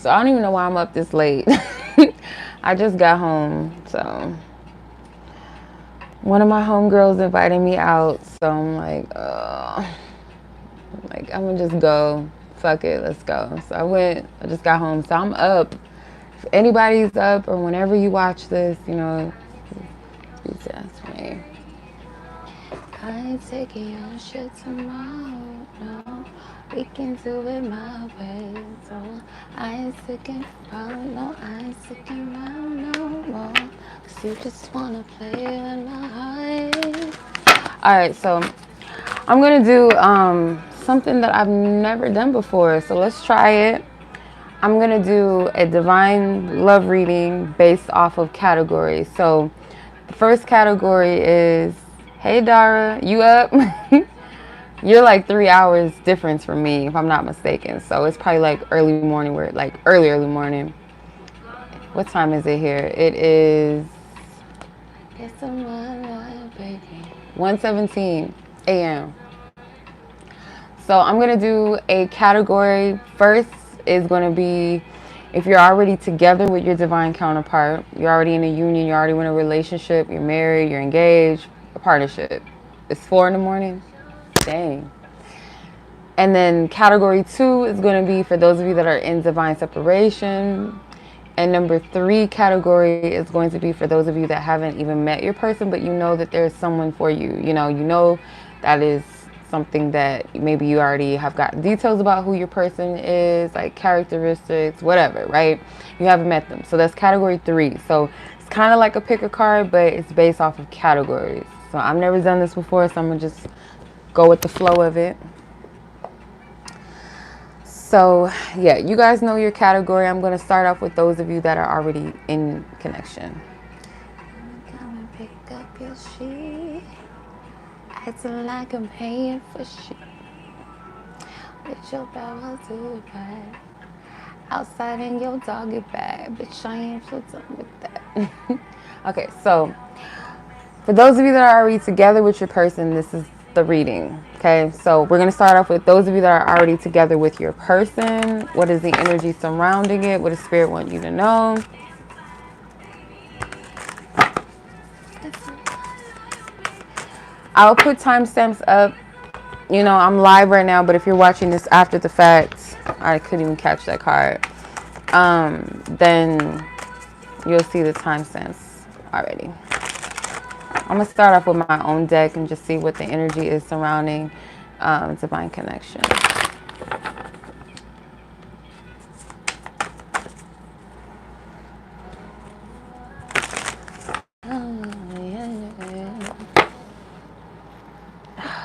So I don't even know why I'm up this late. I just got home, so one of my homegirls invited me out, so I'm like, I'm gonna just go. Fuck it, let's go. So I went, I just got home, so I'm up. If anybody's up or whenever you watch this, you know, please ask me. I ain't taking your shit tomorrow, no. We can do it my way, so I ain't sticking around, no. I ain't sticking around no more. Cause you just wanna play with my heart. Alright, so I'm gonna do something that I've never done before, so let's try it. I'm gonna do a divine love reading based off of categories. So the first category is, hey Dara, you up? You're like 3 hours difference from me, if I'm not mistaken. So it's probably like early morning, where like early morning. What time is it here? It is, it's a baby, 1:17 a.m. So I'm gonna do a category. First is gonna be if you're already together with your divine counterpart, you're already in a union, you're already in a relationship, you're married, you're engaged, a partnership. It's 4 in the morning. Dang. And then category 2 is going to be for those of you that are in divine separation. And number 3 category is going to be for those of you that haven't even met your person, but you know that there's someone for you. You know that is something that maybe you already have gotten details about who your person is, like characteristics, whatever, right? You haven't met them. So that's category 3. So it's kind of like a pick a card, but it's based off of categories. So I've never done this before, so I'm going to just go with the flow of it. So yeah, you guys know your category. I'm going to start off with those of you that are already in connection. Come and pick up your sheet. Acting like I'm paying for shit. With your barrel to it back. Outside in your doggy bag. Bitch, I ain't so done with that. Okay, so for those of you that are already together with your person, this is the reading. Okay, so we're going to start off with those of you that are already together with your person. What is the energy surrounding it? What does Spirit want you to know? I'll put timestamps up. You know, I'm live right now, but if you're watching this after the fact, I couldn't even catch that card. Then you'll see the timestamps already. I'm going to start off with my own deck and just see what the energy is surrounding divine connection.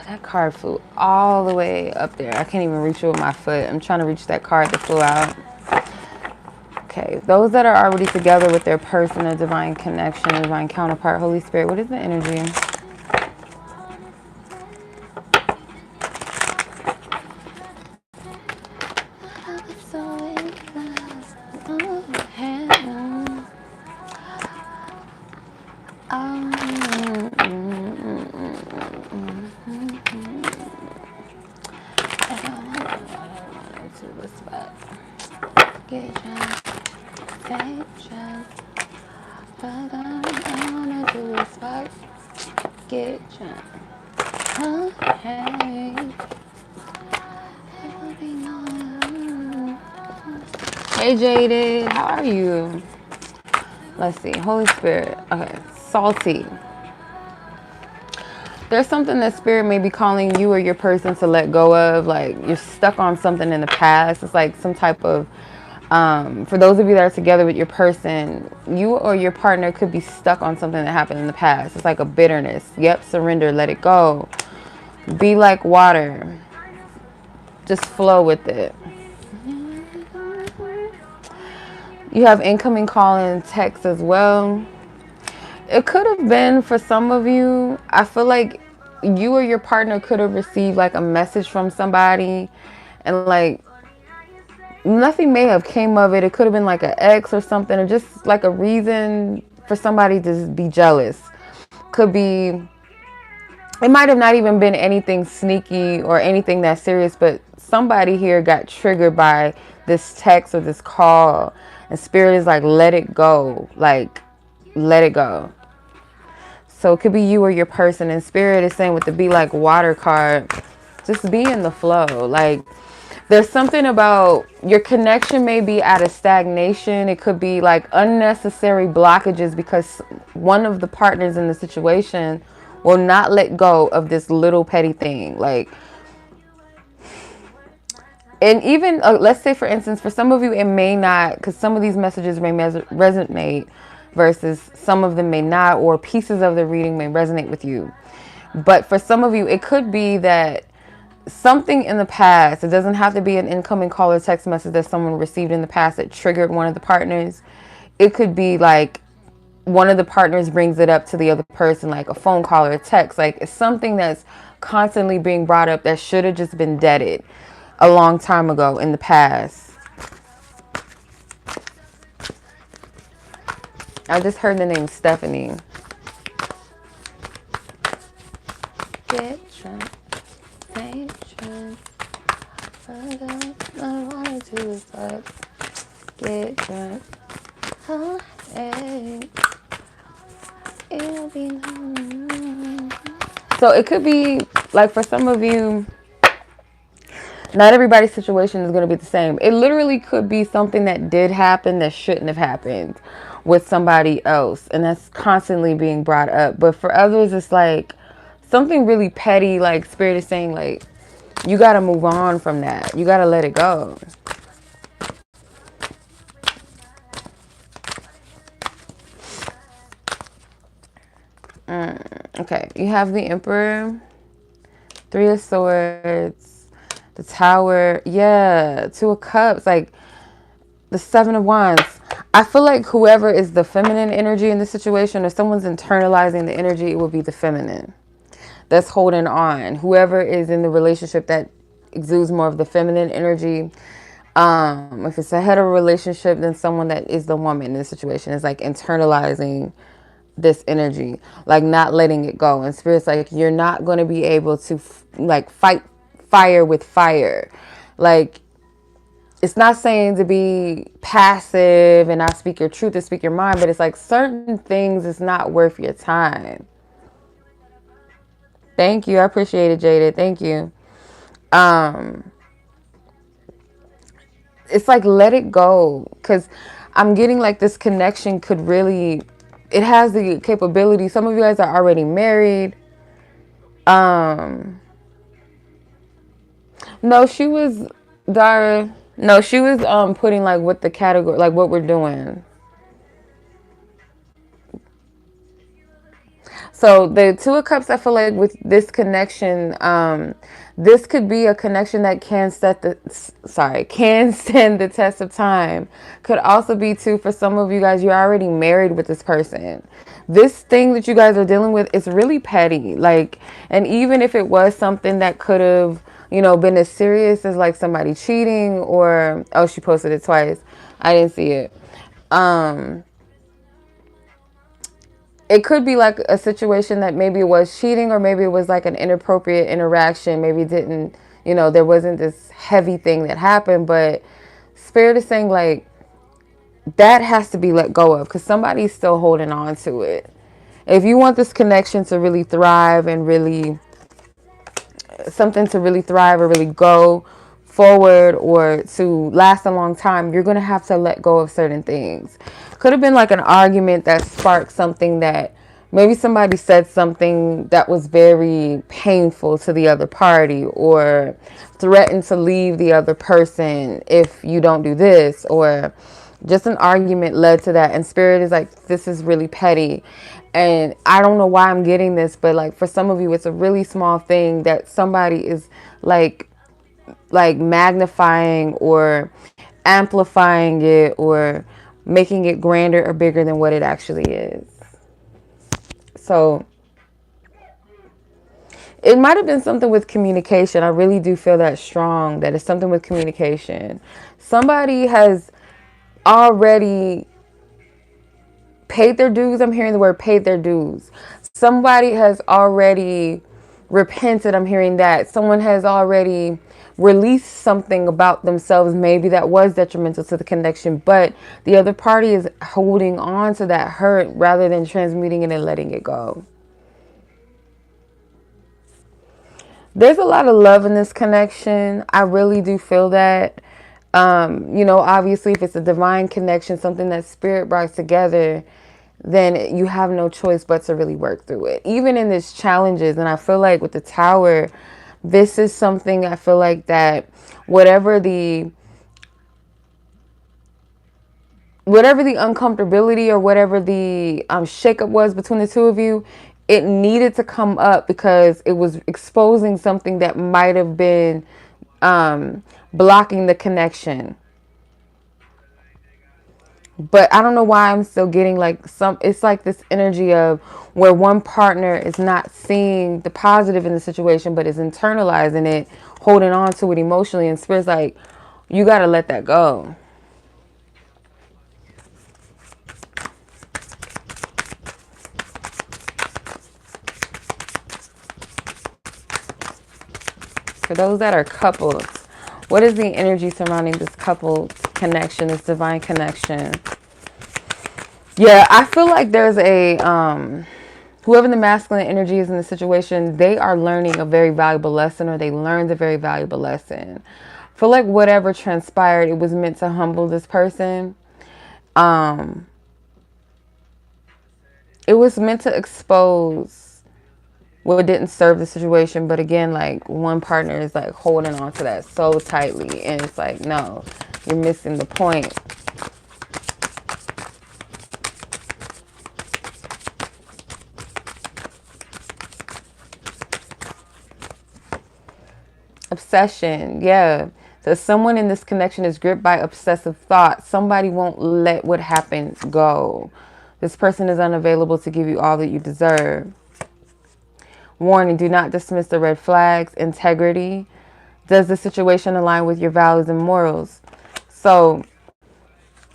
That card flew all the way up there. I can't even reach it with my foot. I'm trying to reach that card that flew out. Okay, those that are already together with their person, a divine connection, a divine counterpart, Holy Spirit, what is the energy? Hey Jaded, how are you? Let's see, Holy Spirit. Okay, salty. There's something that Spirit may be calling you or your person to let go of. Like you're stuck on something in the past. It's like some type of, for those of you that are together with your person, you or your partner could be stuck on something that happened in the past. It's like a bitterness. Yep, surrender, let it go. Be like water. Just flow with it. You have incoming call and text as well. It could have been for some of you, I feel like you or your partner could have received like a message from somebody and like nothing may have came of it. It could have been like an ex or something, or just like a reason for somebody to be jealous. Could be, it might have not even been anything sneaky or anything that serious, but somebody here got triggered by this text or this call, and Spirit is like, let it go. Like, let it go. So it could be you or your person, and Spirit is saying with the be like water card, just be in the flow. Like, there's something about your connection may be at a stagnation. It could be like unnecessary blockages because one of the partners in the situation will not let go of this little petty thing. Like, and even let's say, for instance, for some of you, it may not, because some of these messages may resonate versus some of them may not, or pieces of the reading may resonate with you. But for some of you, it could be that something in the past, it doesn't have to be an incoming call or text message that someone received in the past that triggered one of the partners. It could be like one of the partners brings it up to the other person, like a phone call or a text. Like, it's something that's constantly being brought up that should have just been deaded a long time ago in the past. I just heard the name Stephanie. Get drunk, stay drunk. I wanted to is like, get drunk. Oh, hey. It'll be long. So it could be like, for some of you, not everybody's situation is going to be the same. It literally could be something that did happen that shouldn't have happened with somebody else, and that's constantly being brought up. But for others, it's like something really petty, like Spirit is saying, like, you got to move on from that. You got to let it go. Okay, you have the Emperor, Three of Swords, the Tower, yeah, Two of Cups, like the Seven of Wands. I feel like whoever is the feminine energy in this situation, or someone's internalizing the energy, it will be the feminine that's holding on. Whoever is in the relationship that exudes more of the feminine energy. If it's a hetero relationship, then someone that is the woman in this situation is like internalizing this energy, like not letting it go. And Spirit's like, you're not going to be able to like fight fire with fire. Like, it's not saying to be passive and not speak your truth and speak your mind, but it's like certain things is not worth your time. Thank you. I appreciate it, Jada. Thank you. It's like, let it go, because I'm getting like this connection could really, it has the capability. Some of you guys are already married. No, she was, Dara. No, she was putting like what the category, like what we're doing. So the Two of Cups, I feel like with this connection, this could be a connection that can stand the test of time. Could also be too, for some of you guys, you're already married with this person. This thing that you guys are dealing with is really petty. Like, and even if it was something that could have, you know, been as serious as like somebody cheating, or, oh, she posted it twice. I didn't see it. It could be like a situation that maybe it was cheating, or maybe it was like an inappropriate interaction. Maybe it didn't, you know, there wasn't this heavy thing that happened, but Spirit is saying like that has to be let go of, because somebody's still holding on to it. If you want this connection to really thrive and really something to really thrive or really go forward or to last a long time, you're going to have to let go of certain things. Could have been like an argument that sparked something, that maybe somebody said something that was very painful to the other party, or threatened to leave the other person if you don't do this, or just an argument led to that. And Spirit is like, this is really petty. And I don't know why I'm getting this, but like for some of you, it's a really small thing that somebody is like magnifying or amplifying it, or making it grander or bigger than what it actually is. So it might have been something with communication. I really do feel that strong, that it's something with communication. Somebody has already paid their dues. I'm hearing the word paid their dues. Somebody has already repented. I'm hearing that. Someone has already release something about themselves, maybe that was detrimental to the connection, but the other party is holding on to that hurt rather than transmuting it and letting it go. There's a lot of love in this connection. I really do feel that. Obviously, if it's a divine connection, something that spirit brought together, then you have no choice but to really work through it. Even in these challenges, and I feel like with the tower, this is something I feel like that whatever the uncomfortability or whatever the shakeup was between the two of you, it needed to come up because it was exposing something that might have been blocking the connection. But I don't know why I'm still getting like it's like this energy of where one partner is not seeing the positive in the situation, but is internalizing it, holding on to it emotionally, and spirit's like, you got to let that go. For those that are coupled, what is the energy surrounding this coupled connection, this divine connection? Yeah, I feel like there's a, whoever the masculine energy is in the situation, they are learning a very valuable lesson, or they learned a very valuable lesson. I feel like whatever transpired, it was meant to humble this person. It was meant to expose what didn't serve the situation, but again, like one partner is like holding on to that so tightly, and it's like, no, you're missing the point. Obsession, yeah. So someone in this connection is gripped by obsessive thoughts. Somebody won't let what happened go. This person is unavailable to give you all that you deserve. Warning, do not dismiss the red flags. Integrity. Does the situation align with your values and morals? So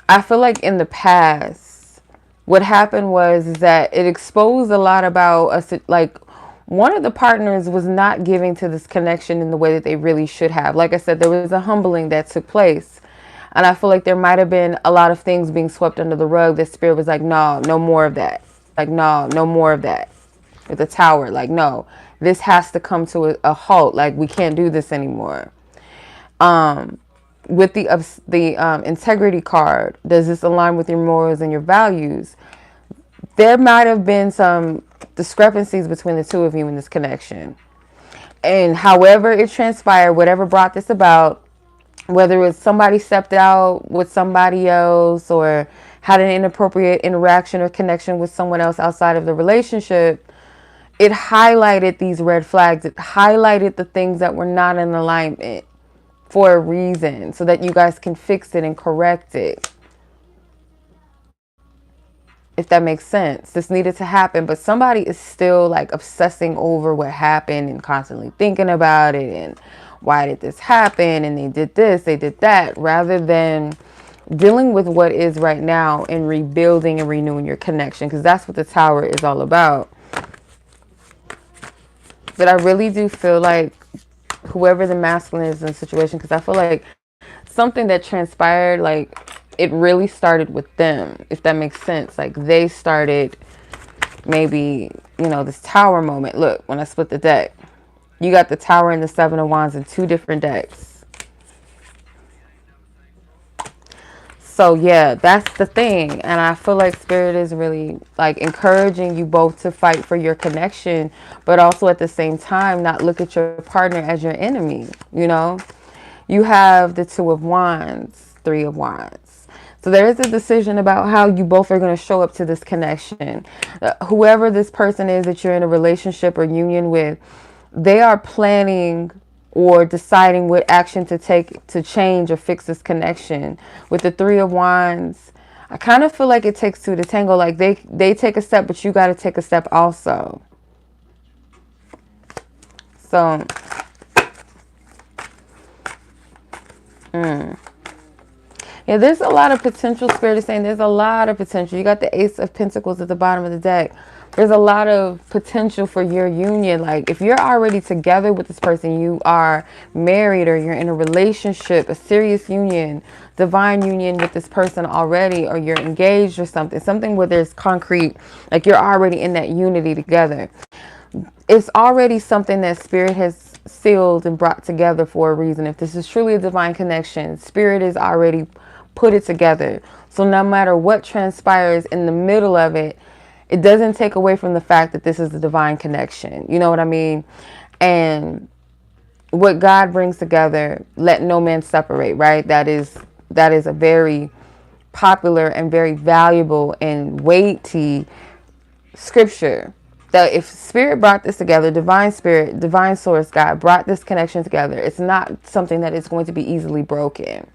I feel like in the past, what happened was that it exposed a lot about us. Like one of the partners was not giving to this connection in the way that they really should have. Like I said, there was a humbling that took place. And I feel like there might have been a lot of things being swept under the rug. The spirit was like, no, no more of that. Like, no, no more of that. With the tower, like, no, this has to come to a halt. Like, we can't do this anymore. With the integrity card, does this align with your morals and your values? There might have been some discrepancies between the two of you in this connection. And however it transpired, whatever brought this about, whether it was somebody stepped out with somebody else or had an inappropriate interaction or connection with someone else outside of the relationship, it highlighted these red flags. It highlighted the things that were not in alignment for a reason, so that you guys can fix it and correct it. If that makes sense. This needed to happen, but somebody is still like obsessing over what happened and constantly thinking about it and why did this happen and they did this, they did that, rather than dealing with what is right now and rebuilding and renewing your connection, because that's what the tower is all about. But I really do feel like whoever the masculine is in the situation, because I feel like something that transpired, like it really started with them, if that makes sense. Like they started maybe, this tower moment. Look, when I split the deck, you got the tower and the 7 of wands in 2 different decks. So yeah, that's the thing. And I feel like spirit is really like encouraging you both to fight for your connection, but also at the same time, not look at your partner as your enemy. You have the 2 of wands, 3 of wands. So there is a decision about how you both are going to show up to this connection. Whoever this person is that you're in a relationship or union with, they are planning or deciding what action to take to change or fix this connection. With the 3 of wands, I kind of feel like it takes 2 to tango. Like they take a step, but you got to take a step also. So, Yeah, there's a lot of potential. Spirit is saying there's a lot of potential. You got the Ace of Pentacles at the bottom of the deck. There's a lot of potential for your union. Like if you're already together with this person, you are married or you're in a relationship, a serious union, divine union with this person already, or you're engaged or something where there's concrete, like you're already in that unity together. It's already something that Spirit has sealed and brought together for a reason. If this is truly a divine connection, Spirit is already put it together. So no matter what transpires in the middle of it, it doesn't take away from the fact that this is a divine connection. You know what I mean? And what God brings together, let no man separate, right? That is a very popular and very valuable and weighty scripture. That if Spirit brought this together, divine Spirit, divine source, God brought this connection together, it's not something that is going to be easily broken,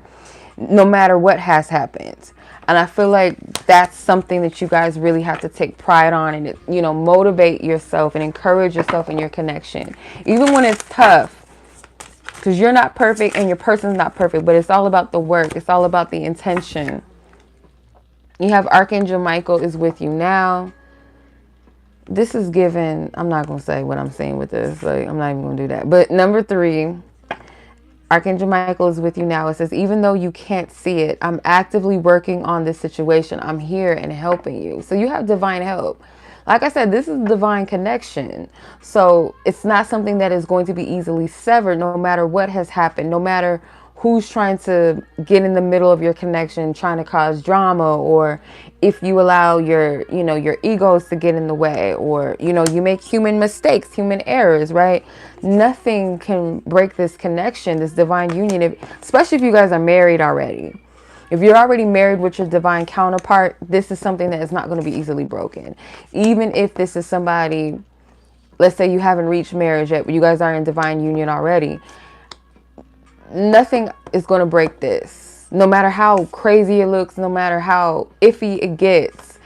no matter what has happened. And I feel like that's something that you guys really have to take pride on and, you know, motivate yourself and encourage yourself in your connection. Even when it's tough, because you're not perfect and your person's not perfect, but it's all about the work. It's all about the intention. You have Archangel Michael is with you now. This is given, I'm not going to say what I'm saying with this. Like, I'm not even going to do that. But number 3, Archangel Michael is with you now. It says, even though you can't see it, I'm actively working on this situation. I'm here and helping you. So you have divine help. Like I said, this is a divine connection. So it's not something that is going to be easily severed, no matter what has happened, no matter who's trying to get in the middle of your connection, trying to cause drama, or if you allow your egos to get in the way, or, you make human mistakes, human errors, right? Nothing can break this connection, this divine union, especially if you guys are married already. If you're already married with your divine counterpart, this is something that is not going to be easily broken. Even if this is somebody, let's say you haven't reached marriage yet, but you guys are in divine union already, nothing is going to break this. No matter how crazy it looks, no matter how iffy it gets,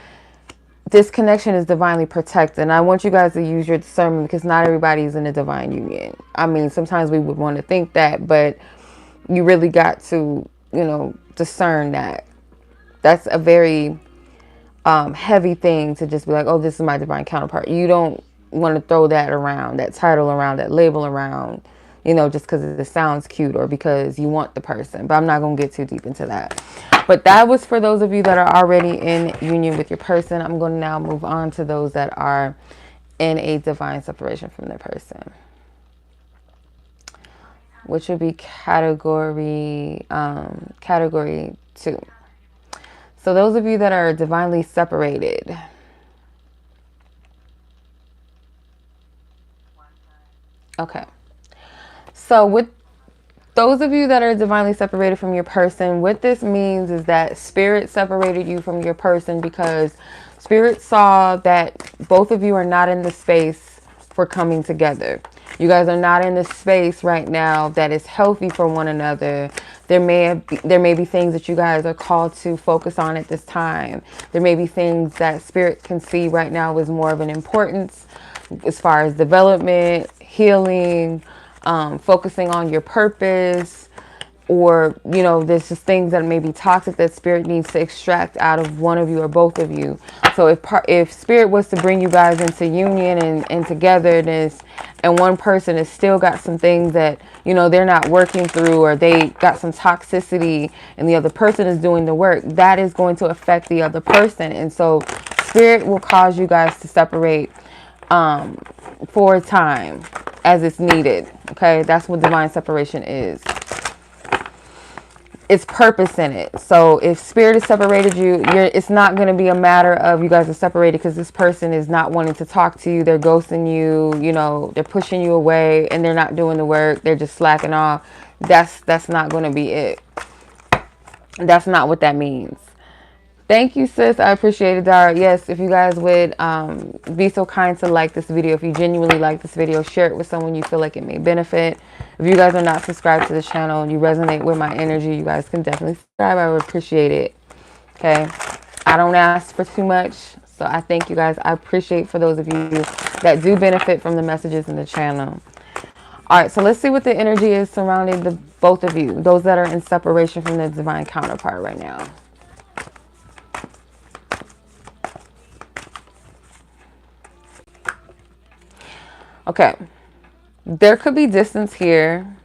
this connection is divinely protected. And I want you guys to use your discernment, because not everybody is in a divine union. I mean, sometimes we would want to think that, but you really got to, discern that. That's a very heavy thing to just be like, oh, this is my divine counterpart. You don't want to throw that around, that title around, that label around, just because it sounds cute or because you want the person. But I'm not going to get too deep into that. But that was for those of you that are already in union with your person. I'm going to now move on to those that are in a divine separation from their person, which would be category 2. So those of you that are divinely separated, okay. So with those of you that are divinely separated from your person, what this means is that Spirit separated you from your person because Spirit saw that both of you are not in the space for coming together. You guys are not in the space right now that is healthy for one another. There may be things that you guys are called to focus on at this time. There may be things that Spirit can see right now is more of an importance as far as development, healing, focusing on your purpose, or, there's just things that may be toxic that Spirit needs to extract out of one of you or both of you. So if Spirit was to bring you guys into union and togetherness, and one person has still got some things that, they're not working through, or they got some toxicity and the other person is doing the work, that is going to affect the other person. And so Spirit will cause you guys to separate for a time as it's needed. Okay, that's what divine separation is. It's purpose in it. So if Spirit has separated you, it's not going to be a matter of you guys are separated because this person is not wanting to talk to you. They're ghosting you, they're pushing you away and they're not doing the work. They're just slacking off. That's not going to be it. That's not what that means. Thank you, sis. I appreciate it, Dara. Yes, if you guys would be so kind to like this video. If you genuinely like this video, share it with someone you feel like it may benefit. If you guys are not subscribed to the channel and you resonate with my energy, you guys can definitely subscribe. I would appreciate it. Okay. I don't ask for too much. So I thank you guys. I appreciate for those of you that do benefit from the messages in the channel. All right, so let's see what the energy is surrounding the both of you, those that are in separation from the divine counterpart right now. Okay, there could be distance here.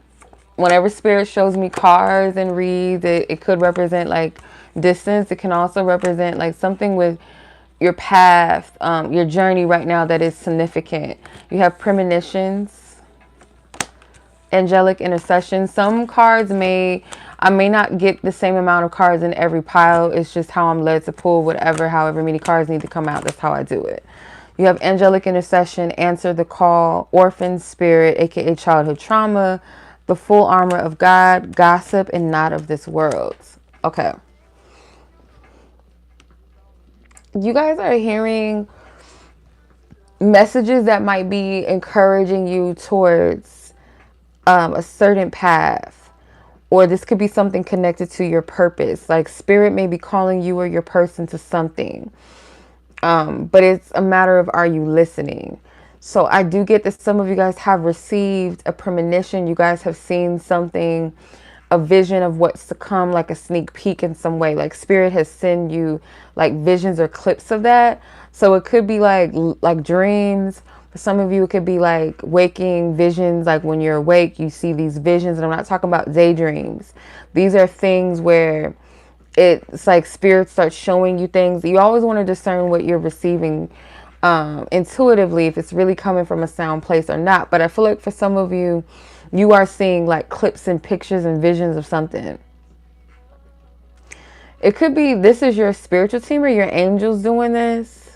Whenever spirit shows me cars and reads, it could represent like distance. It can also represent like something with your path, your journey right now that is significant. You have premonitions, angelic intercession. Some cards I may not get the same amount of cards in every pile. It's just how I'm led to pull whatever, however many cards need to come out. That's how I do it. You have angelic intercession, answer the call, orphan spirit, aka childhood trauma, the full armor of God, gossip, and not of this world. Okay. You guys are hearing messages that might be encouraging you towards a certain path, or this could be something connected to your purpose. Like spirit may be calling you or your person to something, but it's a matter of, are you listening? So I do get that some of you guys have received a premonition. You guys have seen something, a vision of what's to come, like a sneak peek in some way. Like spirit has sent you like visions or clips of that. So it could be like dreams. For some of you, it could be like waking visions. Like when you're awake, you see these visions. And I'm not talking about daydreams. These are things where it's like spirit starts showing you things. You always want to discern what you're receiving intuitively, if it's really coming from a sound place or not. But I feel like for some of you, you are seeing like clips and pictures and visions of something. It could be this is your spiritual team or your angels doing this.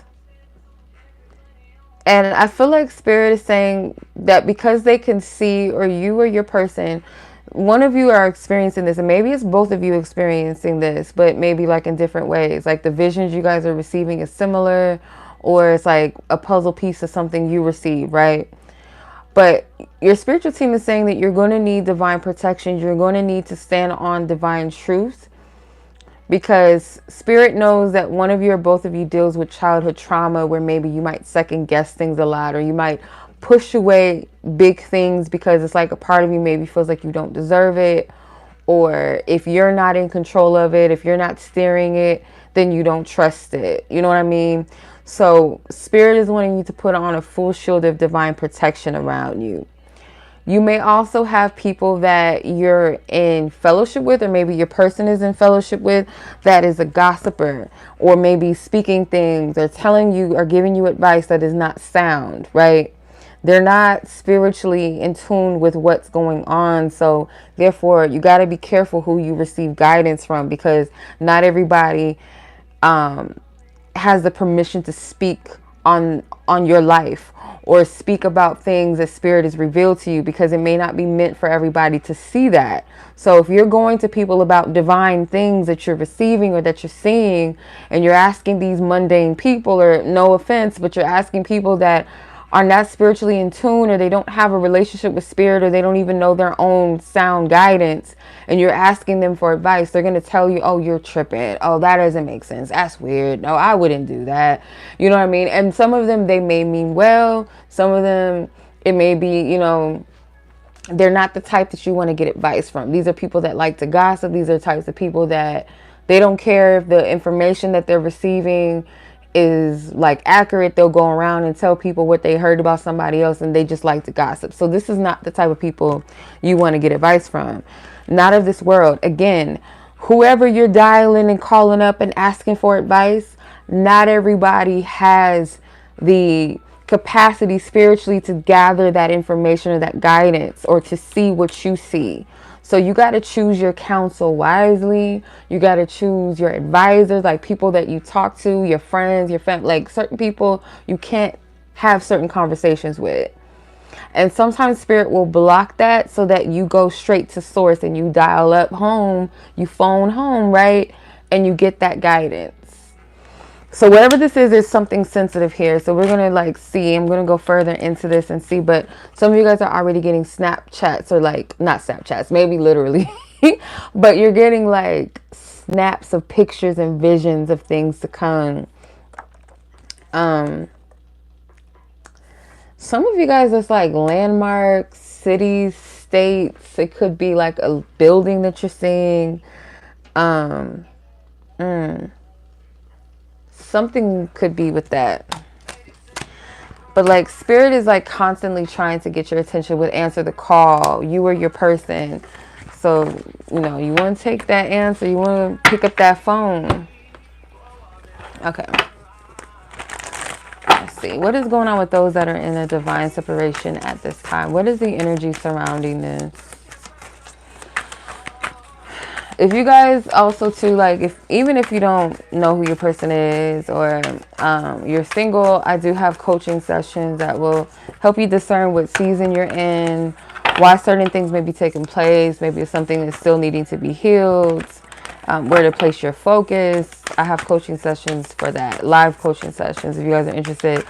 And I feel like spirit is saying that because they can see, or you or your person, one of you are experiencing this, and maybe it's both of you experiencing this, but maybe like in different ways. Like the visions you guys are receiving is similar, or it's like a puzzle piece of something you receive, right? But your spiritual team is saying that you're going to need divine protection. You're going to need to stand on divine truth, because spirit knows that one of you or both of you deals with childhood trauma, where maybe you might second guess things a lot, or you might push away big things because it's like a part of you maybe feels like you don't deserve it. Or if you're not in control of it, if you're not steering it, then you don't trust it. You know what I mean? So spirit is wanting you to put on a full shield of divine protection around you. You may also have people that you're in fellowship with, or maybe your person is in fellowship with, that is a gossiper, or maybe speaking things or telling you or giving you advice that is not sound, right? They're not spiritually in tune with what's going on. So therefore, you got to be careful who you receive guidance from, because not everybody has the permission to speak on your life, or speak about things that spirit has revealed to you, because it may not be meant for everybody to see that. So if you're going to people about divine things that you're receiving or that you're seeing, and you're asking these mundane people, or no offense, but you're asking people that are not spiritually in tune, or they don't have a relationship with spirit, or they don't even know their own sound guidance, and you're asking them for advice, they're going to tell you, oh, you're tripping. Oh, that doesn't make sense. That's weird. No, I wouldn't do that. You know what I mean? And some of them, they may mean well. Some of them, it may be, you know, they're not the type that you want to get advice from. These are people that like to gossip. These are types of people that they don't care if the information that they're receiving is like accurate. They'll go around and tell people what they heard about somebody else, and they just like to gossip. So this is not the type of people you want to get advice from. Not of this world. Again, whoever you're dialing and calling up and asking for advice, not everybody has the capacity spiritually to gather that information or that guidance, or to see what you see. So you got to choose your counsel wisely. You got to choose your advisors, like people that you talk to, your friends, your family, like certain people you can't have certain conversations with. And sometimes spirit will block that so that you go straight to source, and you dial up home, you phone home, right? And you get that guidance. So whatever this is something sensitive here. So we're going to like see, I'm going to go further into this and see, but some of you guys are already getting Snapchats, or like, not Snapchats, maybe literally, but you're getting like snaps of pictures and visions of things to come. Some of you guys, it's like landmarks, cities, states. It could be like a building that you're seeing. Um, Something could be with that. But like spirit is like constantly trying to get your attention with answer the call. You are your person. So, you know, you want to take that answer. You want to pick up that phone. Okay. Let's see. What is going on with those that are in a divine separation at this time? What is the energy surrounding this? If you guys also too, like, even if you don't know who your person is, or you're single, I do have coaching sessions that will help you discern what season you're in, why certain things may be taking place. Maybe it's something that's still needing to be healed, where to place your focus. I have coaching sessions for that, live coaching sessions. If you guys are interested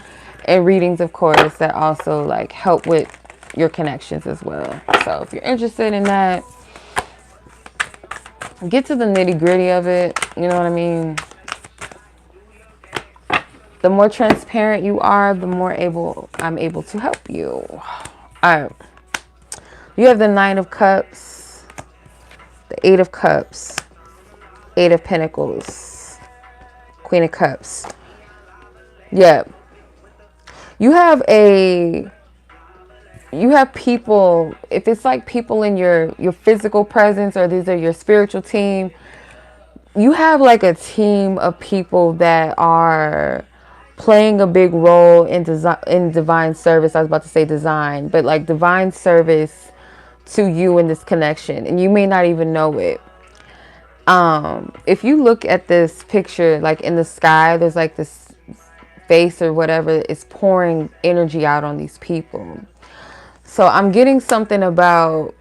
in readings, of course, that also like help with your connections as well. So if you're interested in that, get to the nitty gritty of it. You know what I mean? The more transparent you are, the more I'm able to help you. All right. You have the Nine of Cups, the Eight of Cups, Eight of Pentacles, Queen of Cups. Yeah. You have people, if it's like people in your physical presence, or these are your spiritual team, you have like a team of people that are playing a big role in divine service. I was about to say design, but like divine service to you in this connection, and you may not even know it. If you look at this picture, like in the sky, there's like this face or whatever is pouring energy out on these people. So I'm getting something about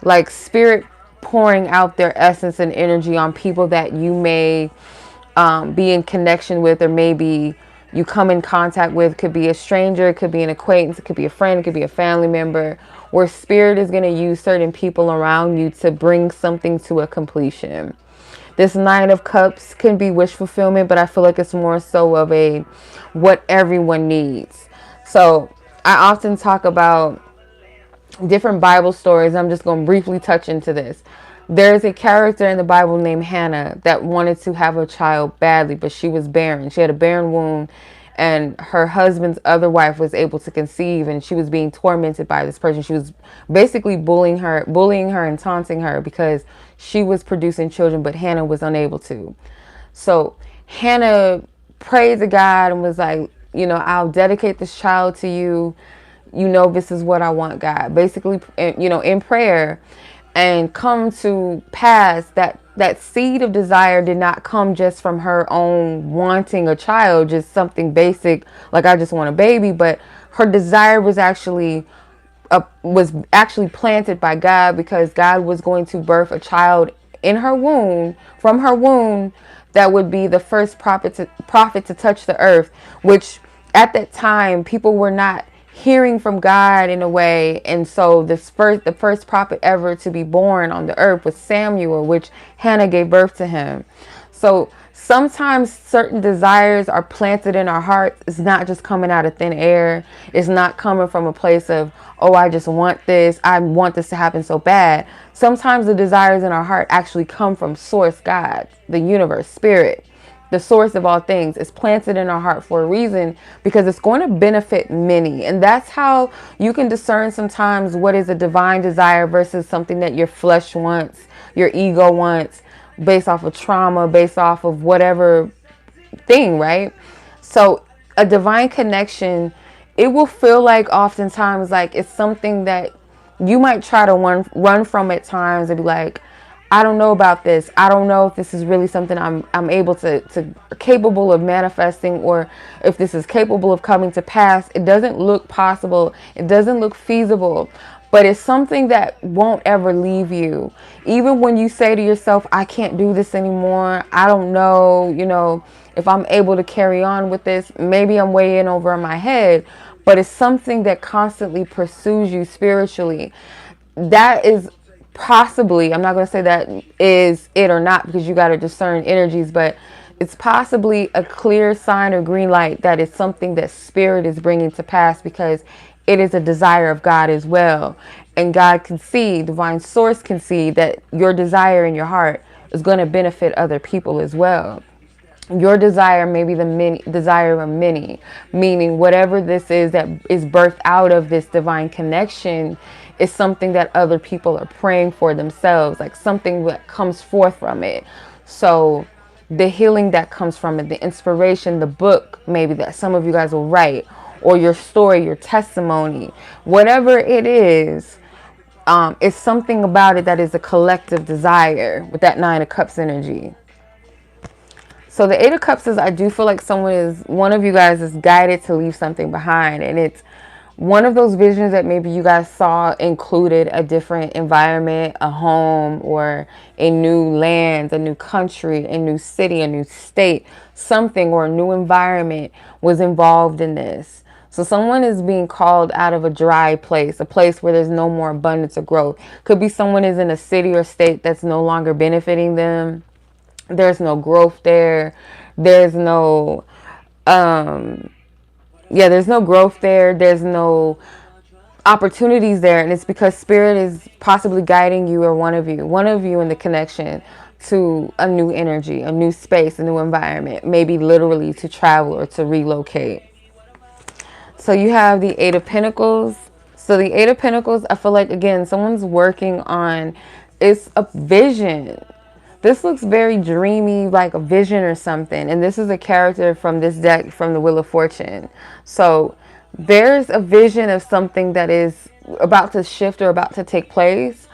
like spirit pouring out their essence and energy on people that you may be in connection with, or maybe you come in contact with. Could be a stranger, it could be an acquaintance, it could be a friend, it could be a family member, where spirit is going to use certain people around you to bring something to a completion. This Nine of Cups can be wish fulfillment, but I feel like it's more so of a what everyone needs. So I often talk about different Bible stories. I'm just going to briefly touch into this. There's a character in the Bible named Hannah that wanted to have a child badly, but she was barren. She had a barren womb, and her husband's other wife was able to conceive, and she was being tormented by this person. She was basically bullying her and taunting her because she was producing children, but Hannah was unable to. So Hannah prayed to God and was like, you know, I'll dedicate this child to you. You know, this is what I want, God. Basically, you know, in prayer. And come to pass that seed of desire did not come just from her own wanting a child, just something basic, like I just want a baby. But her desire was actually planted by God, because God was going to birth a child in her womb, from her womb, that would be the first prophet to touch the earth, which at that time people were not hearing from God in a way. And so the first prophet ever to be born on the earth was Samuel, which Hannah gave birth to him. So sometimes certain desires are planted in our hearts. It's not just coming out of thin air. It's not coming from a place of, oh, I just want this. I want this to happen so bad. Sometimes the desires in our heart actually come from source, God, the universe, spirit. The source of all things is planted in our heart for a reason, because it's going to benefit many. And that's how you can discern sometimes what is a divine desire versus something that your flesh wants, your ego wants, based off of trauma, based off of whatever thing, right? So a divine connection, it will feel like oftentimes like it's something that you might try to run from at times, and be like, I don't know about this. I don't know if this is really something I'm able to capable of manifesting, or if this is capable of coming to pass. It doesn't look possible. It doesn't look feasible, but it's something that won't ever leave you. Even when you say to yourself, I can't do this anymore. I don't know, you know, if I'm able to carry on with this. Maybe I'm way in over my head, but it's something that constantly pursues you spiritually. That is possibly, I'm not going to say that is it or not, because you got to discern energies, but it's possibly a clear sign or green light that it's something that spirit is bringing to pass, because it is a desire of God as well. And God can see, divine source can see that your desire in your heart is going to benefit other people as well. Your desire may be the desire of many, meaning whatever this is that is birthed out of this divine connection is something that other people are praying for themselves, like something that comes forth from it. So the healing that comes from it, the inspiration, the book maybe that some of you guys will write, or your story, your testimony, whatever it is, it's something about it that is a collective desire with that Nine of Cups energy. So the Eight of Cups is, I do feel like one of you guys is guided to leave something behind. And it's one of those visions that maybe you guys saw included a different environment, a home, or a new land, a new country, a new city, a new state, something, or a new environment was involved in this. So someone is being called out of a dry place, a place where there's no more abundance or growth. Could be someone is in a city or state that's no longer benefiting them. There's no growth there. There's no, there's no growth there. There's no opportunities there. And it's because Spirit is possibly guiding you, or one of you in the connection to a new energy, a new space, a new environment, maybe literally to travel or to relocate. So you have the Eight of Pentacles. So the Eight of Pentacles, I feel like, again, someone's working on, it's a vision. This looks very dreamy, like a vision or something. And this is a character from this deck, from the Wheel of Fortune. So there's a vision of something that is about to shift or about to take place.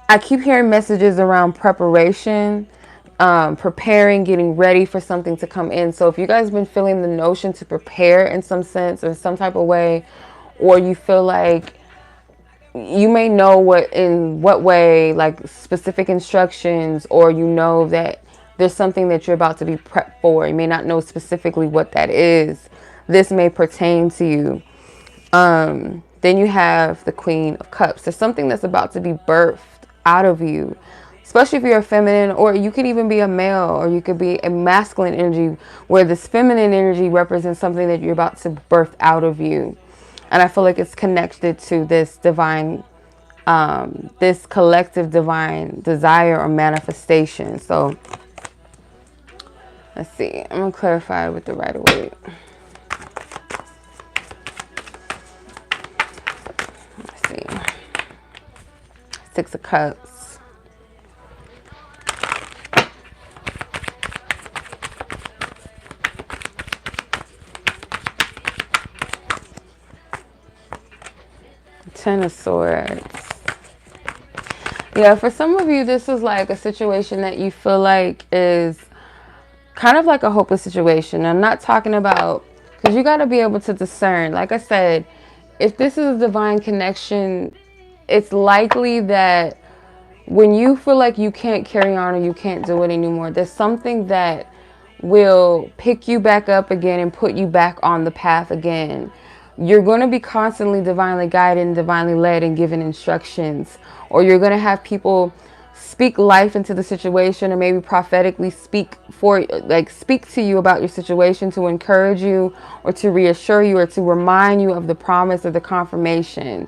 I keep hearing messages around preparation, preparing, getting ready for something to come in. So if you guys have been feeling the notion to prepare in some sense or some type of way, or you feel like you may know in what way, like specific instructions, or you know that there's something that you're about to be prepped for. You may not know specifically what that is. This may pertain to you. Then you have the Queen of Cups. There's something that's about to be birthed out of you, especially if you're a feminine, or you could even be a male, or you could be a masculine energy, where this feminine energy represents something that you're about to birth out of you. And I feel like it's connected to this divine, this collective divine desire or manifestation. So let's see. I'm going to clarify with the Rider-Waite. Let's see. Six of Cups. Ten of Swords. Yeah, for some of you, this is like a situation that you feel like is kind of like a hopeless situation. I'm not talking about, because you got to be able to discern. Like I said, if this is a divine connection, it's likely that when you feel like you can't carry on or you can't do it anymore, there's something that will pick you back up again and put you back on the path again. You're going to be constantly divinely guided and divinely led and given instructions, or you're going to have people speak life into the situation, or maybe prophetically speak to you about your situation, to encourage you or to reassure you or to remind you of the promise or the confirmation.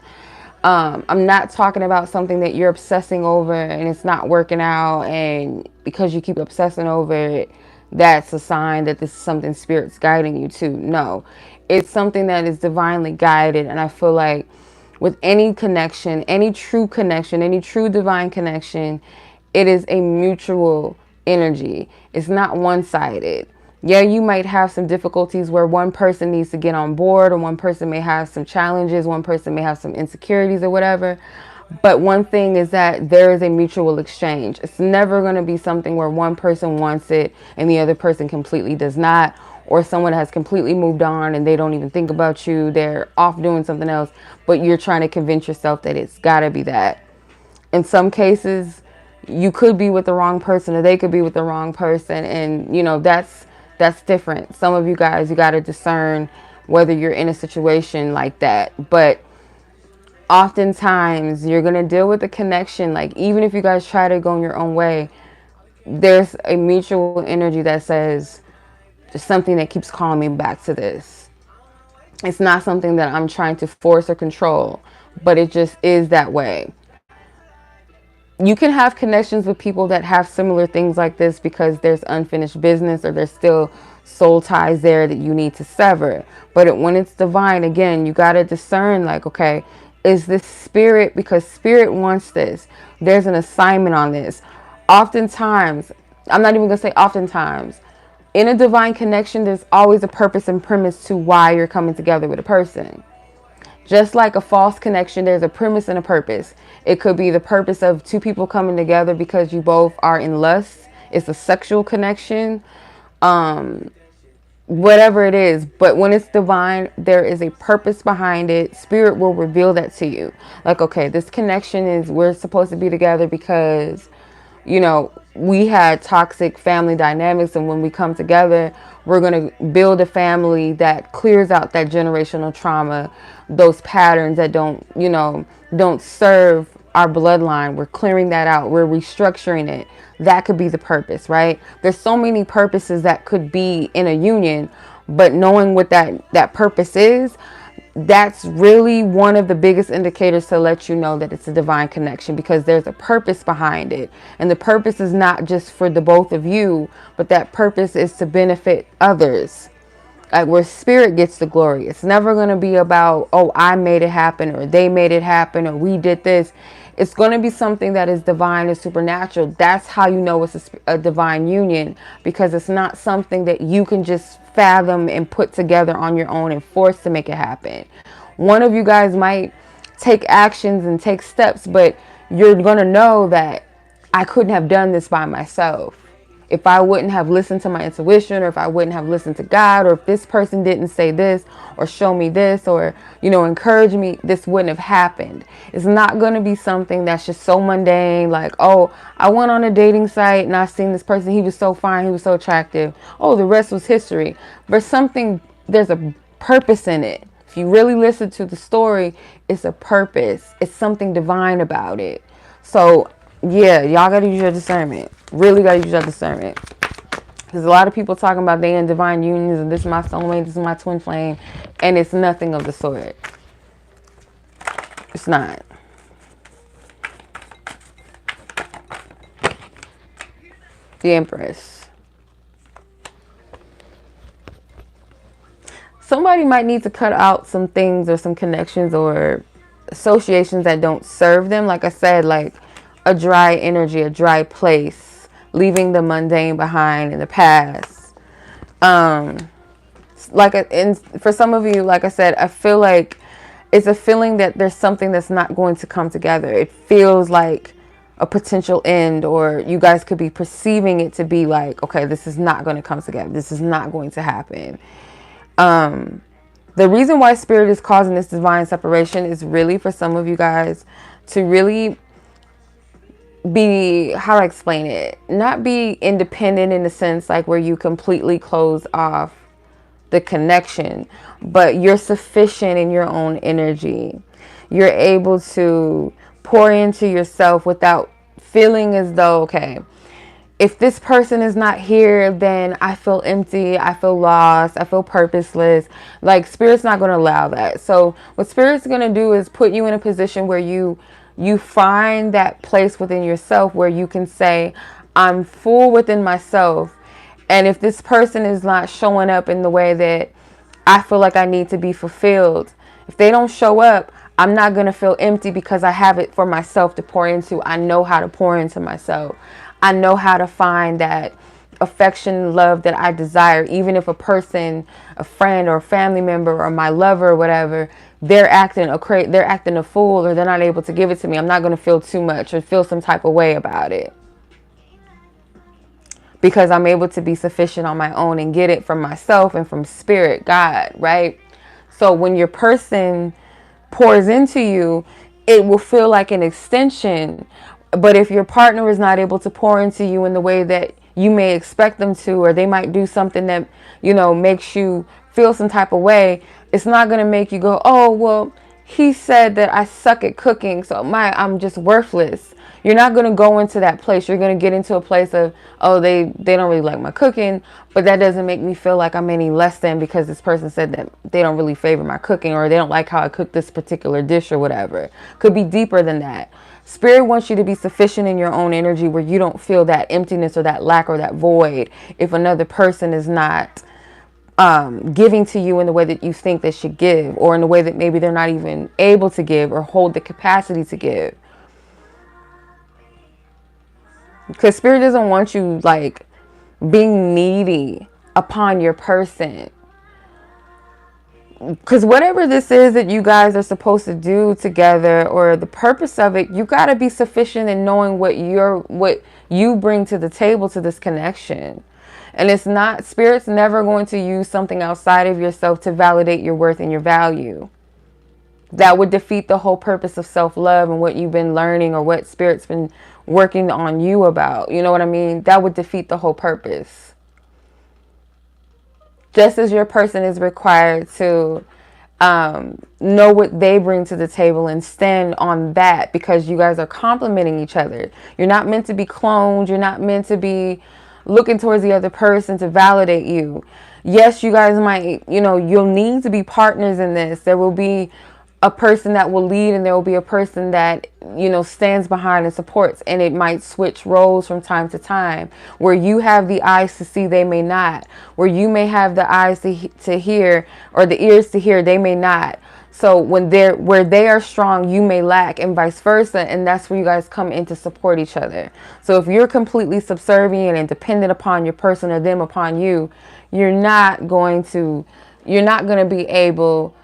I'm not talking about something that you're obsessing over and it's not working out, and because you keep obsessing over it, that's a sign that this is something Spirit's guiding you to. No, it's something that is divinely guided. And I feel like with any connection, any true divine connection, it is a mutual energy. It's not one-sided. Yeah, you might have some difficulties where one person needs to get on board, or one person may have some challenges, one person may have some insecurities or whatever. But one thing is that there is a mutual exchange. It's never going to be something where one person wants it and the other person completely does not, or someone has completely moved on and they don't even think about you. They're off doing something else, but you're trying to convince yourself that it's got to be that. In some cases, you could be with the wrong person, or they could be with the wrong person. And, you know, that's different. Some of you guys, you got to discern whether you're in a situation like that. But oftentimes you're going to deal with the connection. Like, even if you guys try to go in your own way, there's a mutual energy that says there's something that keeps calling me back to this. It's not something that I'm trying to force or control, but it just is that way. You can have connections with people that have similar things like this because there's unfinished business or there's still soul ties there that you need to sever. But when it's divine, again, you got to discern like, okay, is this spirit? Because spirit wants this. There's an assignment on this. Oftentimes, I'm not even going to say oftentimes, in a divine connection, there's always a purpose and premise to why you're coming together with a person. Just like a false connection, there's a premise and a purpose. It could be the purpose of two people coming together because you both are in lust. It's a sexual connection, whatever it is. But when it's divine, there is a purpose behind it. Spirit will reveal that to you. Like, okay, this connection is, we're supposed to be together because, you know, we had toxic family dynamics, and when we come together, we're going to build a family that clears out that generational trauma, those patterns that don't serve our bloodline. We're clearing that out. We're restructuring it. That could be the purpose, right? There's so many purposes that could be in a union, but knowing what that purpose is, that's really one of the biggest indicators to let you know that it's a divine connection, because there's a purpose behind it. And the purpose is not just for the both of you, but that purpose is to benefit others. Like where spirit gets the glory. It's never going to be about, oh, I made it happen, or they made it happen, or we did this. It's going to be something that is divine and supernatural. That's how you know it's a divine union, because it's not something that you can just fathom and put together on your own and force to make it happen. One of you guys might take actions and take steps, but you're going to know that I couldn't have done this by myself. If I wouldn't have listened to my intuition, or if I wouldn't have listened to God, or if this person didn't say this or show me this, or, encourage me, this wouldn't have happened. It's not going to be something that's just so mundane. Like, oh, I went on a dating site and I seen this person. He was so fine. He was so attractive. Oh, the rest was history. There's a purpose in it. If you really listen to the story, it's a purpose. It's something divine about it. So yeah, y'all got to use your discernment. Really got to use your discernment. Because a lot of people talking about they in divine unions and this is my soulmate, this is my twin flame. And it's nothing of the sort. It's not. The Empress. Somebody might need to cut out some things or some connections or associations that don't serve them. Like I said, like a dry energy, a dry place, leaving the mundane behind in the past. And for some of you, like I said, I feel like it's a feeling that there's something that's not going to come together. It feels like a potential end, or you guys could be perceiving it to be like, okay, this is not going to come together. This is not going to happen. The reason why spirit is causing this divine separation is really for some of you guys to really be, how do I explain it? Not be independent in the sense like where you completely close off the connection, but you're sufficient in your own energy. You're able to pour into yourself without feeling as though, okay, if this person is not here, then I feel empty, I feel lost, I feel purposeless. Like spirit's not going to allow that. So what spirit's going to do is put you in a position where you find that place within yourself where you can say, I'm full within myself. And if this person is not showing up in the way that I feel like I need to be fulfilled, if they don't show up, I'm not going to feel empty because I have it for myself to pour into. I know how to pour into myself. I know how to find that affection, love that I desire. Even if a person, a friend or a family member or my lover or whatever, they're acting a fool, or they're not able to give it to me, I'm not going to feel too much or feel some type of way about it, because I'm able to be sufficient on my own and get it from myself and from spirit, God, right? So when your person pours into you, it will feel like an extension. But if your partner is not able to pour into you in the way that you may expect them to, or they might do something that, makes you feel some type of way, it's not going to make you go, oh, well, he said that I suck at cooking, so I'm just worthless. You're not going to go into that place. You're going to get into a place of, oh, they don't really like my cooking, but that doesn't make me feel like I'm any less than because this person said that they don't really favor my cooking, or they don't like how I cook this particular dish or whatever. Could be deeper than that. Spirit wants you to be sufficient in your own energy where you don't feel that emptiness or that lack or that void if another person is not giving to you in the way that you think they should give, or in a way that maybe they're not even able to give or hold the capacity to give. Because Spirit doesn't want you like being needy upon your person. Because whatever this is that you guys are supposed to do together, or the purpose of it, you got to be sufficient in knowing what you bring to the table to this connection. And it's not, Spirit's never going to use something outside of yourself to validate your worth and your value. That would defeat the whole purpose of self-love and what you've been learning, or what Spirit's been working on you about. You know what I mean? That would defeat the whole purpose. Just as your person is required to know what they bring to the table and stand on that, because you guys are complementing each other. You're not meant to be cloned. You're not meant to be looking towards the other person to validate you. Yes, you guys might, you'll need to be partners in this. There will be a person that will lead, and there will be a person that, stands behind and supports. And it might switch roles from time to time, where you have the eyes to see, they may not. Where you may have the eyes to hear, or the ears to hear, they may not. So where they are strong, you may lack, and vice versa. And that's where you guys come in to support each other. So if you're completely subservient and dependent upon your person, or them upon you, you're not going to be able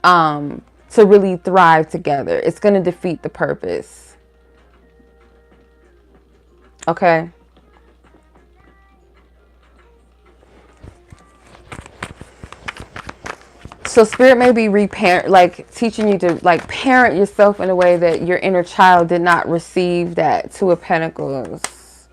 to really thrive together. It's going to defeat the purpose. Okay. So Spirit may be teaching you to parent yourself in a way that your inner child did not receive that Two of Pentacles.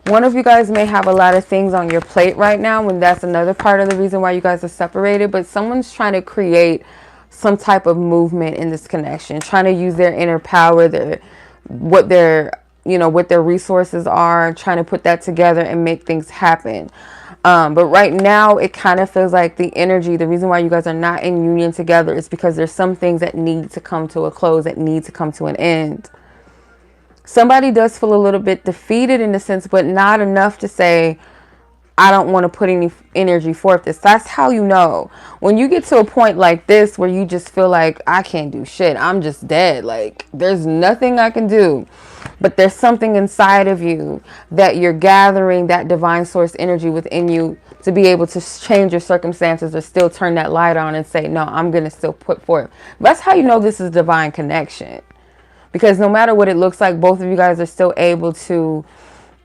One of you guys may have a lot of things on your plate right now, and that's another part of the reason why you guys are separated. But someone's trying to create some type of movement in this connection, trying to use their inner power, what their resources are, trying to put that together and make things happen. But right now, it kind of feels like the reason why you guys are not in union together is because there's some things that need to come to a close, that need to come to an end. Somebody does feel a little bit defeated in a sense, but not enough to say, I don't want to put any energy forth this. That's how you know. When you get to a point like this where you just feel like, I can't do shit. I'm just dead. Like, there's nothing I can do. But there's something inside of you that you're gathering that divine source energy within you to be able to change your circumstances, or still turn that light on and say, no, I'm going to still put forth. That's how you know this is divine connection. Because no matter what it looks like, both of you guys are still able to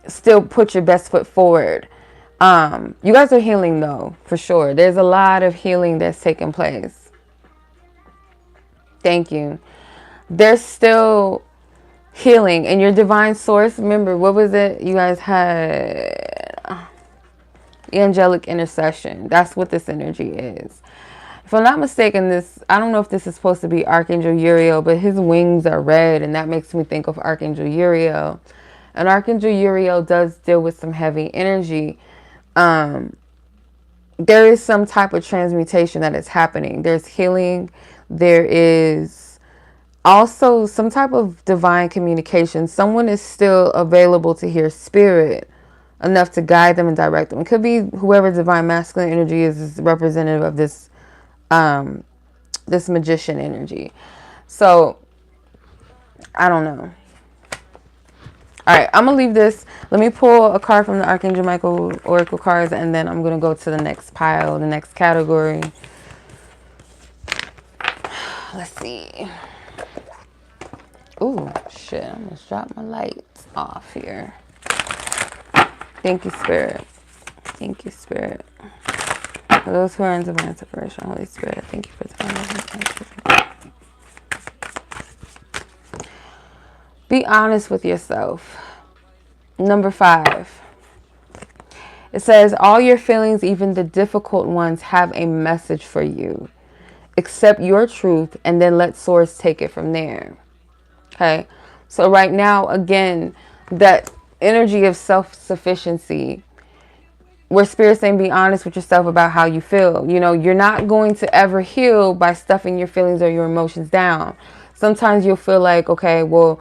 still put your best foot forward. You guys are healing though, for sure. There's a lot of healing that's taking place. Thank you. There's still healing, and your divine source, remember, what was it? You guys had angelic intercession. That's what this energy is. If I'm not mistaken, I don't know if this is supposed to be Archangel Uriel, but his wings are red, and that makes me think of Archangel Uriel. And Archangel Uriel does deal with some heavy energy. There is some type of transmutation that is happening. There's healing. There is also some type of divine communication. Someone is still available to hear Spirit enough to guide them and direct them. It could be whoever divine masculine energy is representative of this magician energy. So I don't know. All right, I'm gonna leave this. Let me pull a card from the Archangel Michael Oracle cards, and then I'm gonna go to the next pile, the next category. Let's see. Ooh, shit, I almost dropped my lights off here. Thank you, Spirit. Thank you, Spirit. For those who are in divine separation, Holy Spirit, thank you for time. Be honest with yourself. Number 5. It says, all your feelings, even the difficult ones, have a message for you. Accept your truth and then let Source take it from there. Okay. So right now, again, that energy of self-sufficiency, where Spirit's saying be honest with yourself about how you feel. You know, you're not going to ever heal by stuffing your feelings or your emotions down. Sometimes you'll feel like, okay, well,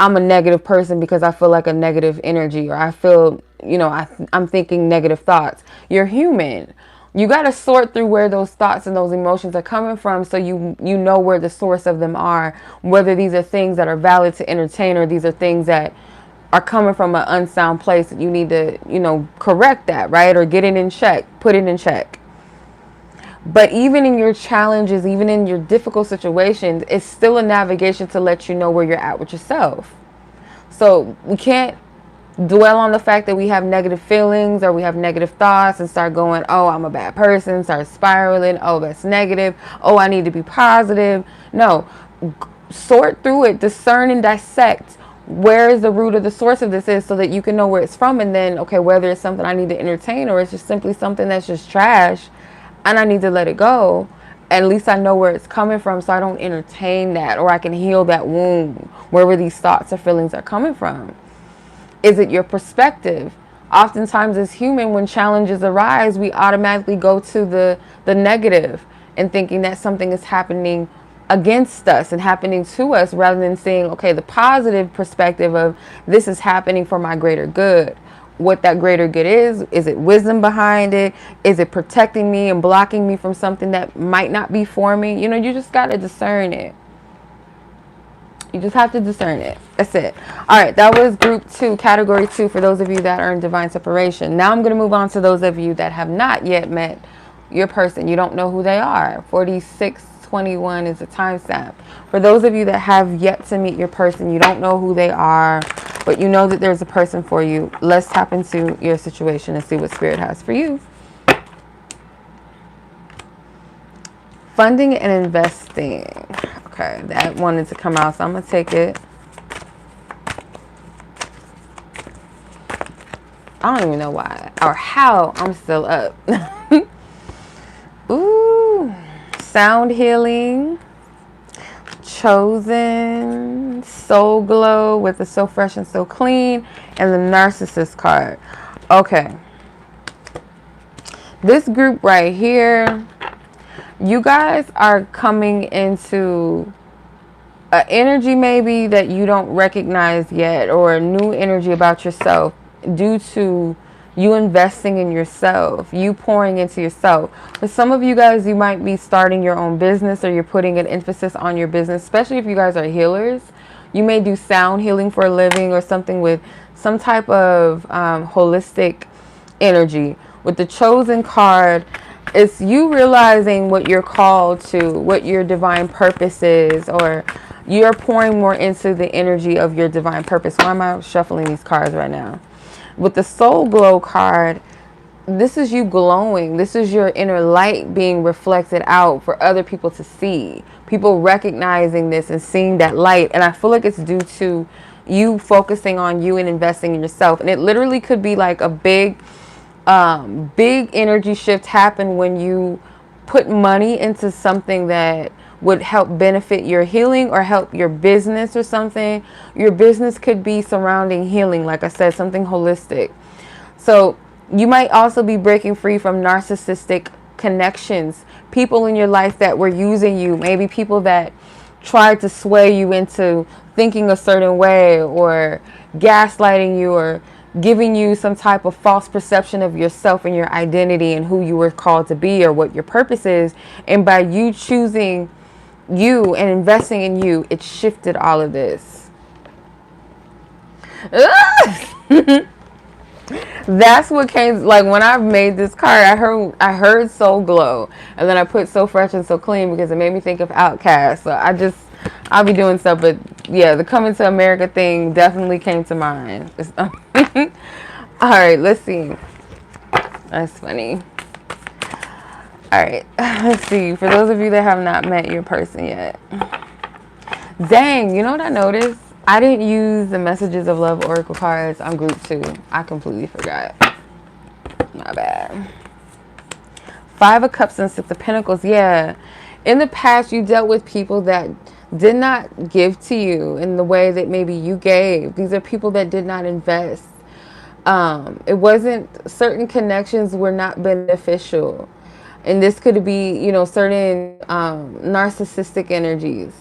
I'm a negative person because I feel like a negative energy, or I feel, you know, I'm thinking negative thoughts. You're human. You got to sort through where those thoughts and those emotions are coming from, so you know where the source of them are, whether these are things that are valid to entertain or these are things that are coming from an unsound place. You need to, you know, correct that, right? Or get it in check, put it in check. But even in your challenges, even in your difficult situations, it's still a navigation to let you know where you're at with yourself. So we can't dwell on the fact that we have negative feelings or we have negative thoughts and start going, oh, I'm a bad person, start spiraling, oh, that's negative, oh, I need to be positive. No, sort through it, discern and dissect where is the root of the source of this is, so that you can know where it's from. And then, okay, whether it's something I need to entertain or it's just simply something that's just trash and I need to let it go, at least I know where it's coming from, so I don't entertain that, or I can heal that wound wherever these thoughts or feelings are coming from. Is it your perspective? Oftentimes as human, when challenges arise, we automatically go to the negative and thinking that something is happening against us and happening to us, rather than seeing, okay, the positive perspective of this is happening for my greater good. What that greater good is it wisdom behind it? Is it protecting me and blocking me from something that might not be for me? You know, you just got to discern it. You just have to discern it. That's it. All right, that was group 2, category 2, for those of you that are in divine separation. Now I'm going to move on to those of you that have not yet met your person. You don't know who they are. 4621 is the timestamp. For those of you that have yet to meet your person, you don't know who they are, but you know that there's a person for you. Let's tap into your situation and see what Spirit has for you. Funding and investing. Okay, that wanted to come out, so I'm going to take it. I don't even know why or how I'm still up. Ooh, sound healing, chosen, soul glow with the so fresh and so clean, and the narcissist card. Okay, this group right here, you guys are coming into an energy maybe that you don't recognize yet, or a new energy about yourself due to you investing in yourself, you pouring into yourself. For some of you guys, you might be starting your own business, or you're putting an emphasis on your business, especially if you guys are healers. You may do sound healing for a living, or something with some type of holistic energy. With the chosen card, it's you realizing what you're called to, what your divine purpose is, or you're pouring more into the energy of your divine purpose. Why am I shuffling these cards right now? With the soul glow card, this is you glowing. This is your inner light being reflected out for other people to see. People recognizing this and seeing that light. And I feel like it's due to you focusing on you and investing in yourself. And it literally could be like a big energy shift happen when you put money into something that would help benefit your healing or help your business or something. Your business could be surrounding healing, like I said, something holistic. So you might also be breaking free from narcissistic connections, people in your life that were using you, maybe people that tried to sway you into thinking a certain way, or gaslighting you, or giving you some type of false perception of yourself and your identity and who you were called to be, or what your purpose is. And by you choosing you and investing in you, it shifted all of this. That's what came, like when I made this card, I heard soul glow, and then I put so fresh and so clean because it made me think of Outkast. So I'll be doing stuff, but yeah, the Coming to America thing definitely came to mind. All right, let's see. That's funny. All right, let's see. For those of you that have not met your person yet. Dang, you know what I noticed? I didn't use the Messages of Love Oracle cards on group 2. I completely forgot. My bad. 5 of Cups and 6 of Pentacles. Yeah. In the past, you dealt with people that did not give to you in the way that maybe you gave. These are people that did not invest. It wasn't, certain connections were not beneficial. And this could be, you know, certain narcissistic energies.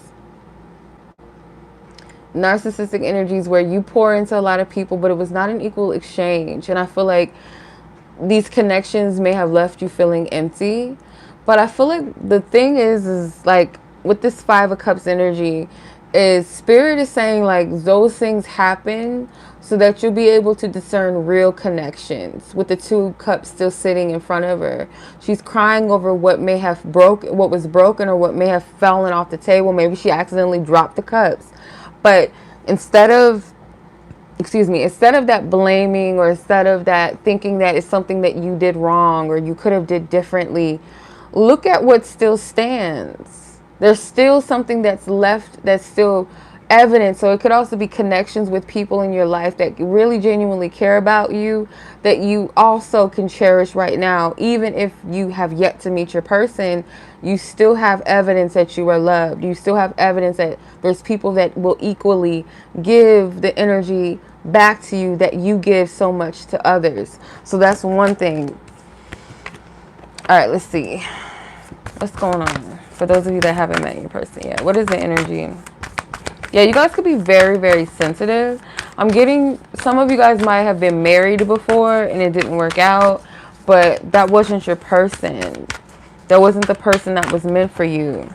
Narcissistic energies where you pour into a lot of people, but it was not an equal exchange. And I feel like these connections may have left you feeling empty. But I feel like the thing is like with this Five of Cups energy, is Spirit is saying like those things happen so that you'll be able to discern real connections. With the Two Cups still sitting in front of her, she's crying over what may have broken, what was broken, or what may have fallen off the table. Maybe she accidentally dropped the cups. But instead of that blaming, or instead of that thinking that it's something that you did wrong or you could have did differently, look at what still stands. There's still something that's left, that's still evident. So it could also be connections with people in your life that really genuinely care about you, that you also can cherish right now. Even if you have yet to meet your person, you still have evidence that you are loved. You still have evidence that there's people that will equally give the energy back to you that you give so much to others. So that's one thing. All right, let's see. What's going on? For those of you that haven't met your person yet, what is the energy? Yeah, you guys could be very, very sensitive. I'm getting, some of you guys might have been married before and it didn't work out, but that wasn't your person. That wasn't the person that was meant for you.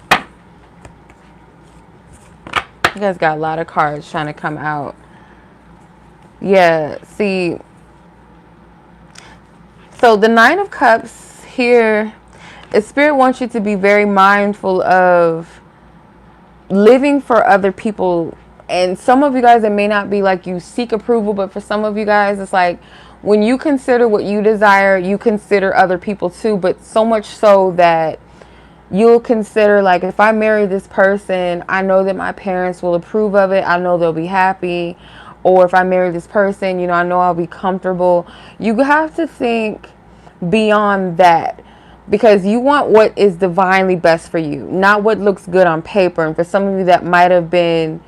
You guys got a lot of cards trying to come out. Yeah, see. So the Nine of Cups here, Spirit wants you to be very mindful of living for other people. And some of you guys, it may not be like you seek approval, but for some of you guys, it's like when you consider what you desire, you consider other people too, but so much so that you'll consider, like, if I marry this person, I know that my parents will approve of it. I know they'll be happy. Or if I marry this person, you know, I know I'll be comfortable. You have to think beyond that, because you want what is divinely best for you, not what looks good on paper. And for some of you, that might have been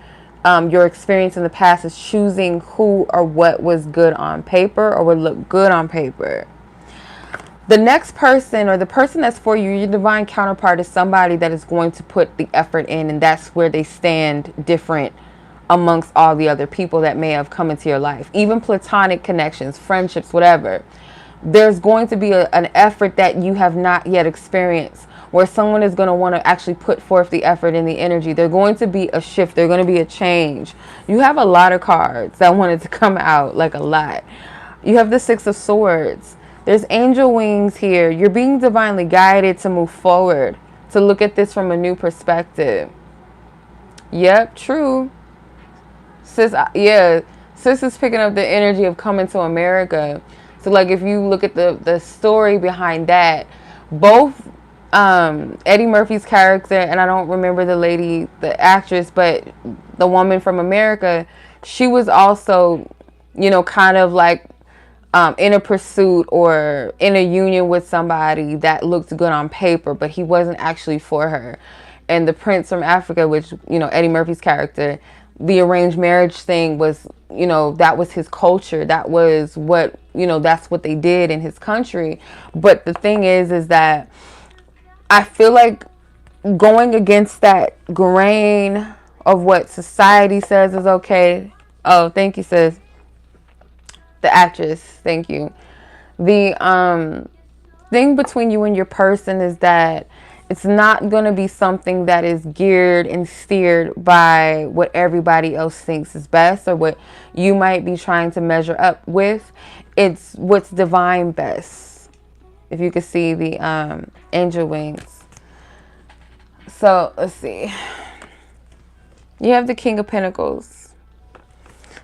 your experience in the past, is choosing who or what was good on paper or would look good on paper. The next person, or the person that's for you, your divine counterpart, is somebody that is going to put the effort in, and that's where they stand different amongst all the other people that may have come into your life. Even platonic connections, friendships, whatever. There's going to be an effort that you have not yet experienced, where someone is going to want to actually put forth the effort and the energy. There's going to be a shift. There's going to be a change. You have a lot of cards that wanted to come out, like a lot. You have the Six of Swords. There's angel wings here. You're being divinely guided to move forward, to look at this from a new perspective. Yep, true. Sis, yeah, sis is picking up the energy of coming to America. So, like, if you look at the story behind that, both Eddie Murphy's character, and I don't remember the lady, the actress, but the woman from America, she was also, you know, kind of like in a pursuit or in a union with somebody that looked good on paper, but he wasn't actually for her. And the Prince from Africa, which, you know, Eddie Murphy's character, the arranged marriage thing was, you know, that was his culture. That was what, you know, that's what they did in his country. But the thing is that I feel like going against that grain of what society says is okay. Oh, thank you, sis. The actress, thank you. The thing between you and your person is that it's not going to be something that is geared and steered by what everybody else thinks is best or what you might be trying to measure up with. It's what's divine best. If you could see the angel wings. So, let's see. You have the King of Pentacles.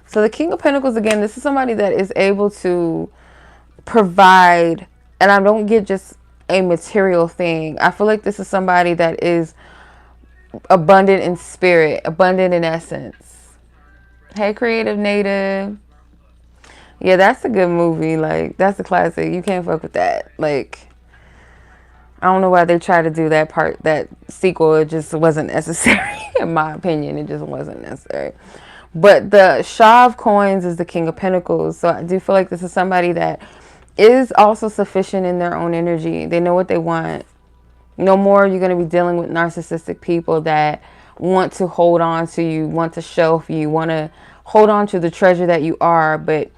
So the King of Pentacles, again, this is somebody that is able to provide, and I don't get just a material thing. I feel like this is somebody that is abundant in spirit, abundant in essence. Hey, Creative Native. Yeah, that's a good movie. Like, that's a classic. You can't fuck with that. Like, I don't know why they tried to do that part, that sequel. It just wasn't necessary, in my opinion. It just wasn't necessary. But the Shah of Coins is the King of Pentacles. So I do feel like this is somebody that is also sufficient in their own energy. They know what they want. No more you're going to be dealing with narcissistic people that want to hold on to you, want to shelf you, want to hold on to the treasure that you are, but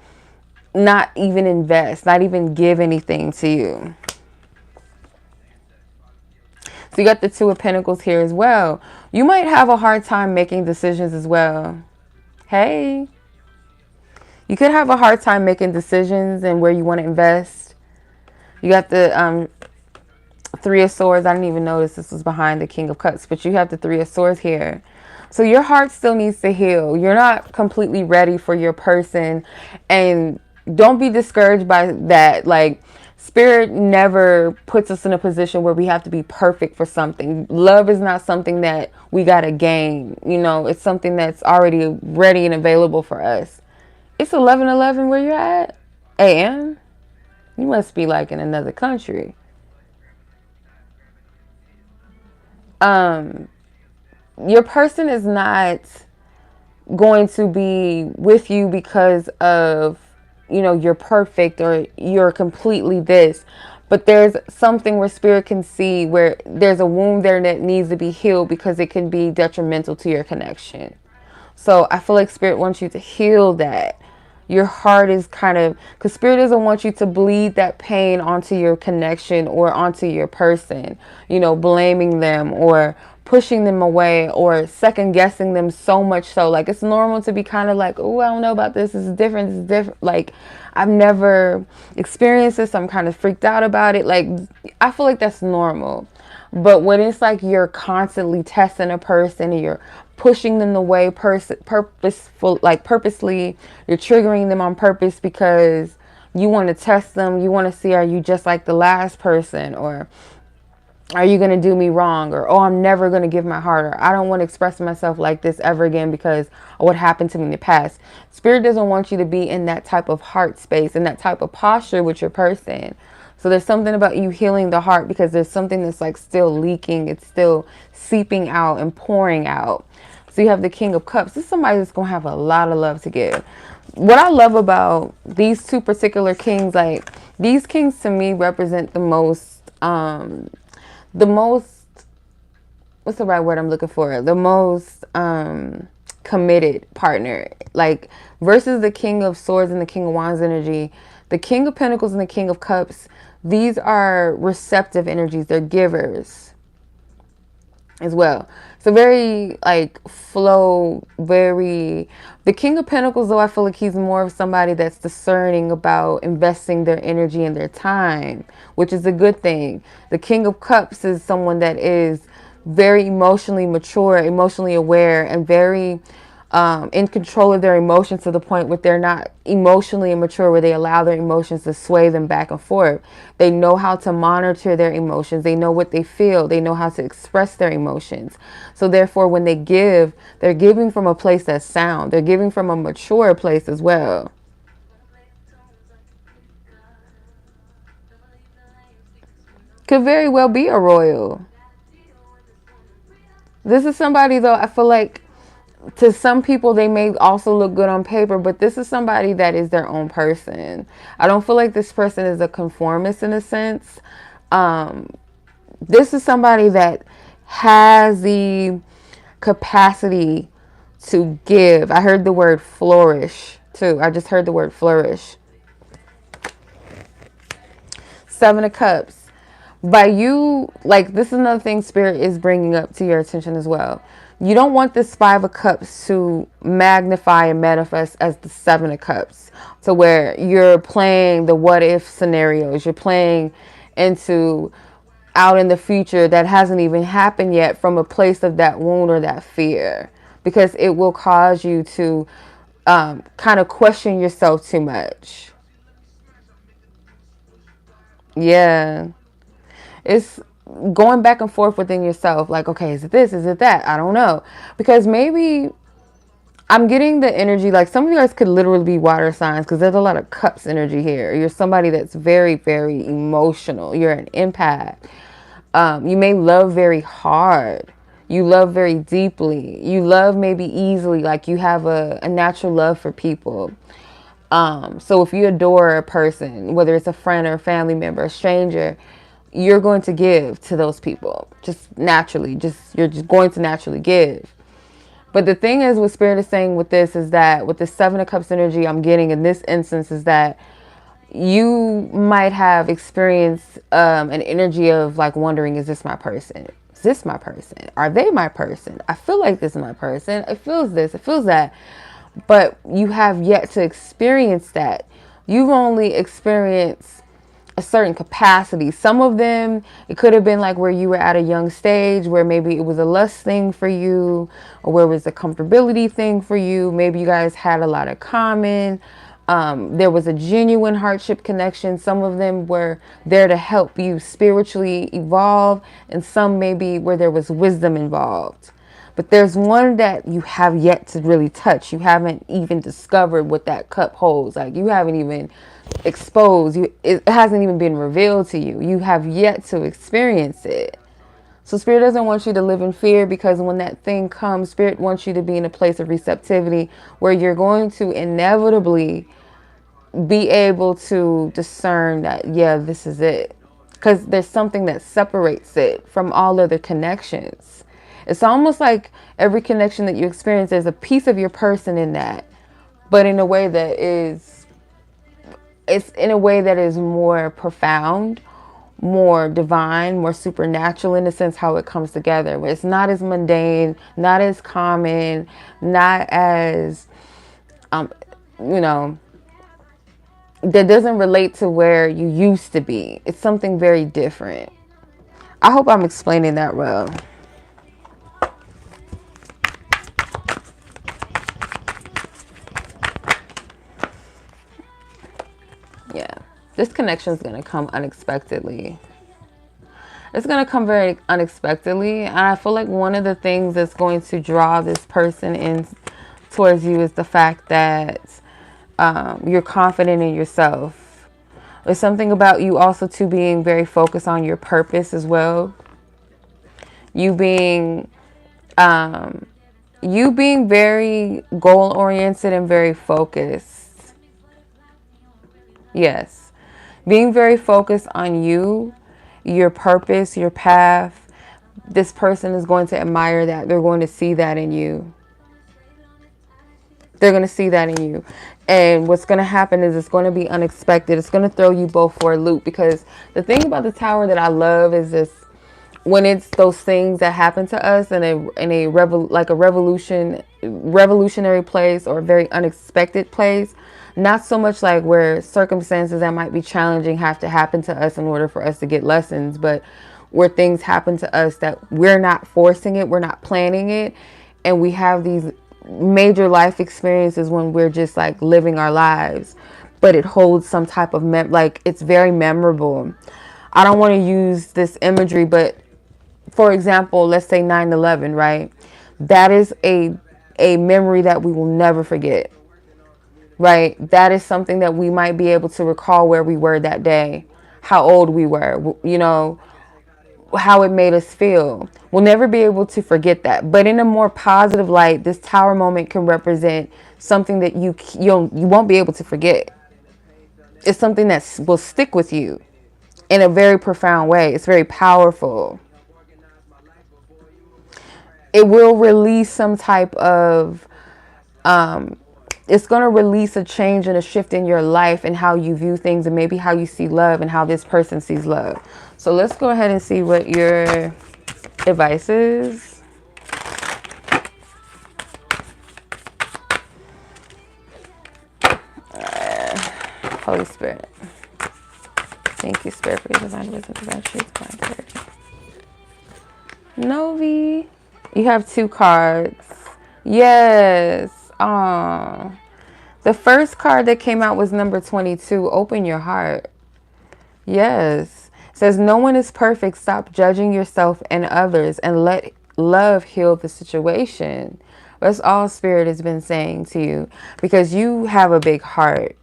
not even invest, not even give anything to you. So you got the Two of Pentacles here as well. You might have a hard time making decisions as well. Hey, you could have a hard time making decisions and where you want to invest. You got the Three of Swords. I didn't even notice this was behind the King of Cups, but you have the Three of Swords here. So your heart still needs to heal. You're not completely ready for your person, and don't be discouraged by that. Like, Spirit never puts us in a position where we have to be perfect for something. Love is not something that we got to gain. You know, it's something that's already ready and available for us. It's 11:11 where you're at? AM? You must be like in another country. Your person is not going to be with you because of, you know, you're perfect or you're completely this. But there's something where Spirit can see where there's a wound there that needs to be healed because it can be detrimental to your connection. So I feel like Spirit wants you to heal that. Your heart is kind of, because Spirit doesn't want you to bleed that pain onto your connection or onto your person, you know, blaming them or pushing them away or second guessing them so much so. Like, it's normal to be kind of like, oh, I don't know about this. This is different. This is different. Like, I've never experienced this. I'm kind of freaked out about it. Like, I feel like that's normal. But when it's like you're constantly testing a person and you're pushing them away purposeful, like purposely, you're triggering them on purpose because you want to test them. You want to see, are you just like the last person, or are you going to do me wrong, or, oh, I'm never going to give my heart, or I don't want to express myself like this ever again because of what happened to me in the past. Spirit doesn't want you to be in that type of heart space and that type of posture with your person. So there's something about you healing the heart because there's something that's like still leaking. It's still seeping out and pouring out. So you have the King of Cups. This is somebody that's going to have a lot of love to give. What I love about these two particular kings, like, these kings to me represent the most, what's the right word I'm looking for? The most committed partner. Like, versus the King of Swords and the King of Wands energy, the King of Pentacles and the King of Cups, these are receptive energies. They're givers as well. So very like flow, very, the King of Pentacles, though, I feel like he's more of somebody that's discerning about investing their energy and their time, which is a good thing. The King of Cups is someone that is very emotionally mature, emotionally aware, and very in control of their emotions to the point where they're not emotionally immature, where they allow their emotions to sway them back and forth. They know how to monitor their emotions. They know what they feel. They know how to express their emotions. So therefore, when they give, they're giving from a place that's sound. They're giving from a mature place as well. Could very well be a royal. This is somebody, though, I feel like to some people, they may also look good on paper, but this is somebody that is their own person. I don't feel like this person is a conformist in a sense. This is somebody that has the capacity to give. I heard the word flourish too. I just heard the word flourish. Seven of Cups. By you, like, this is another thing Spirit is bringing up to your attention as well. You don't want this Five of Cups to magnify and manifest as the Seven of Cups. So where you're playing the what if scenarios, you're playing into out in the future that hasn't even happened yet from a place of that wound or that fear. Because it will cause you to kind of question yourself too much. Yeah. It's going back and forth within yourself. Like, okay, is it this? Is it that? I don't know. Because maybe I'm getting the energy, like some of you guys could literally be water signs because there's a lot of cups energy here. You're somebody that's very, very emotional. You're an empath. You may love very hard. You love very deeply. You love maybe easily, like you have a natural love for people. So if you adore a person, whether it's a friend or a family member, a stranger, you're going to give to those people just naturally. You're just going to naturally give. But the thing is, what Spirit is saying with this is that with the Seven of Cups energy I'm getting in this instance is that you might have experienced an energy of like wondering, is this my person? Is this my person? Are they my person? I feel like this is my person. It feels this, it feels that. But you have yet to experience that. You've only experienced a certain capacity. Some of them, it could have been like where you were at a young stage where maybe it was a lust thing for you, or where it was a comfortability thing for you. Maybe you guys had a lot of common. There was a genuine hardship connection. Some of them were there to help you spiritually evolve, and some maybe where there was wisdom involved. But there's one that you have yet to really touch. You haven't even discovered what that cup holds. Like you haven't even exposed. It hasn't even been revealed to you. You have yet to experience it. So Spirit doesn't want you to live in fear, because when that thing comes, Spirit wants you to be in a place of receptivity where you're going to inevitably be able to discern that, yeah, this is it. Because there's something that separates it from all other connections. It's almost like every connection that you experience, there's a piece of your person in that, but in a way that is, it's in a way that is more profound, more divine, more supernatural in the sense how it comes together. It's not as mundane, not as common, not as, you know, that doesn't relate to where you used to be. It's something very different. I hope I'm explaining that well. Yeah, this connection is going to come unexpectedly. It's going to come very unexpectedly. And I feel like one of the things that's going to draw this person in towards you is the fact that you're confident in yourself. There's something about you also too being very focused on your purpose as well. You being very goal oriented and very focused. Yes. Being very focused on you, your purpose, your path. This person is going to admire that. They're going to see that in you. They're going to see that in you. And what's going to happen is it's going to be unexpected. It's going to throw you both for a loop, because the thing about the Tower that I love is this: when it's those things that happen to us in a revolutionary place or a very unexpected place, not so much like where circumstances that might be challenging have to happen to us in order for us to get lessons, but where things happen to us that we're not forcing it, we're not planning it, and we have these major life experiences when we're just like living our lives, but it holds some type of like it's very memorable. I don't want to use this imagery, but for example, let's say 9/11, right? That is a memory that we will never forget, right? That is something that we might be able to recall where we were that day, how old we were, you know, how it made us feel. We'll never be able to forget that. But in a more positive light, this Tower moment can represent something that you won't be able to forget. It's something that will stick with you in a very profound way. It's very powerful. It will release some type of, it's going to release a change and a shift in your life and how you view things, and maybe how you see love and how this person sees love. So let's go ahead and see what your advice is. Holy Spirit. Thank you, Spirit, for your divine wisdom, divine truth, divine clarity. Novi. You have 2 cards. Yes. Aww. The first card that came out was number 22. Open your heart. Yes. It says, no one is perfect. Stop judging yourself and others and let love heal the situation. That's all Spirit has been saying to you, because you have a big heart.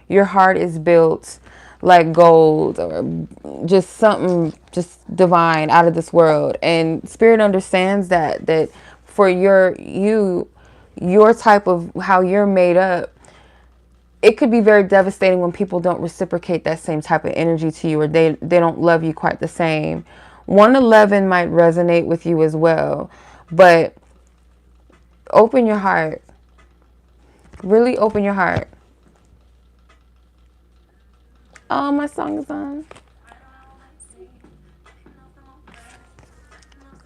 Your heart is built like gold or just something just divine out of this world. And spirit understands that for your type of how you're made up, it could be very devastating when people don't reciprocate that same type of energy to you, or they don't love you quite the same. 111 might resonate with you as well, but open your heart. Really open your heart. Oh, my song is on.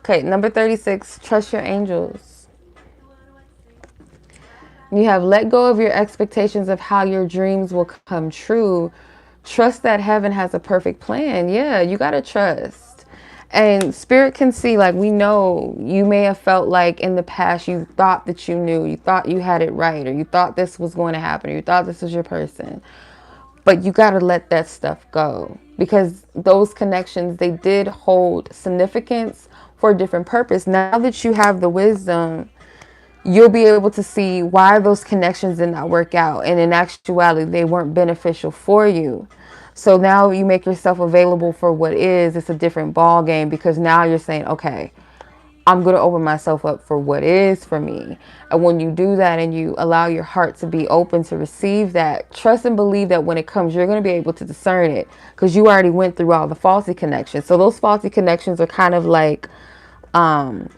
Okay, number 36, trust your angels. You have let go of your expectations of how your dreams will come true. Trust that heaven has a perfect plan. Yeah, you got to trust. And spirit can see, like, we know you may have felt like in the past you thought that you knew, you thought you had it right, or you thought this was going to happen, or you thought this was your person. But you got to let that stuff go, because those connections, they did hold significance for a different purpose. Now that you have the wisdom, you'll be able to see why those connections did not work out. And in actuality, they weren't beneficial for you. So now you make yourself available for what is. It's a different ball game, because now you're saying, okay, I'm going to open myself up for what is for me. And when you do that and you allow your heart to be open to receive that, trust and believe that when it comes, you're going to be able to discern it, because you already went through all the faulty connections. So those faulty connections are kind of like a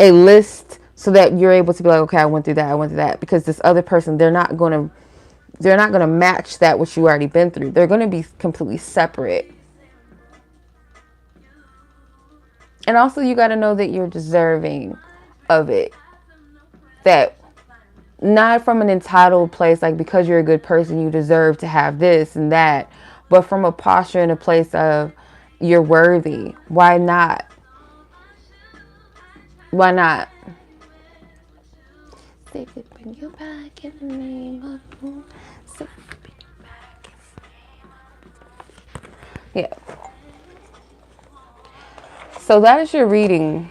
list, so that you're able to be like, okay, I went through that, because this other person, they're not going to match that what you already been through. They're going to be completely separate. And also, you got to know that you're deserving of it. That not from an entitled place, like because you're a good person, you deserve to have this and that, but from a posture and a place of you're worthy. Why not? Why not? Bring you back in the name of... Yeah. So that is your reading.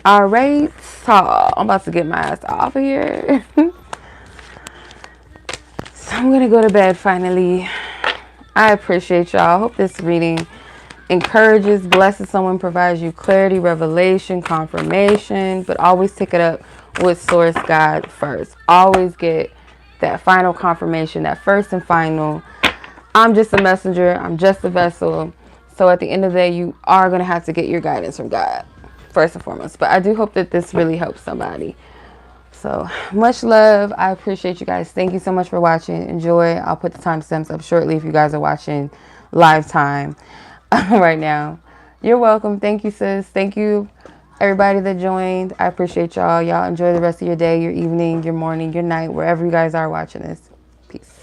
All right. So I'm about to get my ass off of here. So I'm going to go to bed finally. I appreciate y'all. I hope this reading encourages, blesses someone, provides you clarity, revelation, confirmation, but always take it up with Source God first. Always get that final confirmation, that first and final. I'm just a messenger. I'm just a vessel. So at the end of the day, you are going to have to get your guidance from God first and foremost. But I do hope that this really helps somebody. So much love. I appreciate you guys. Thank you so much for watching. Enjoy. I'll put the timestamps up shortly if you guys are watching live time right now. You're welcome. Thank you, sis. Thank you, everybody that joined. I appreciate y'all. Y'all enjoy the rest of your day, your evening, your morning, your night, wherever you guys are watching this. Peace.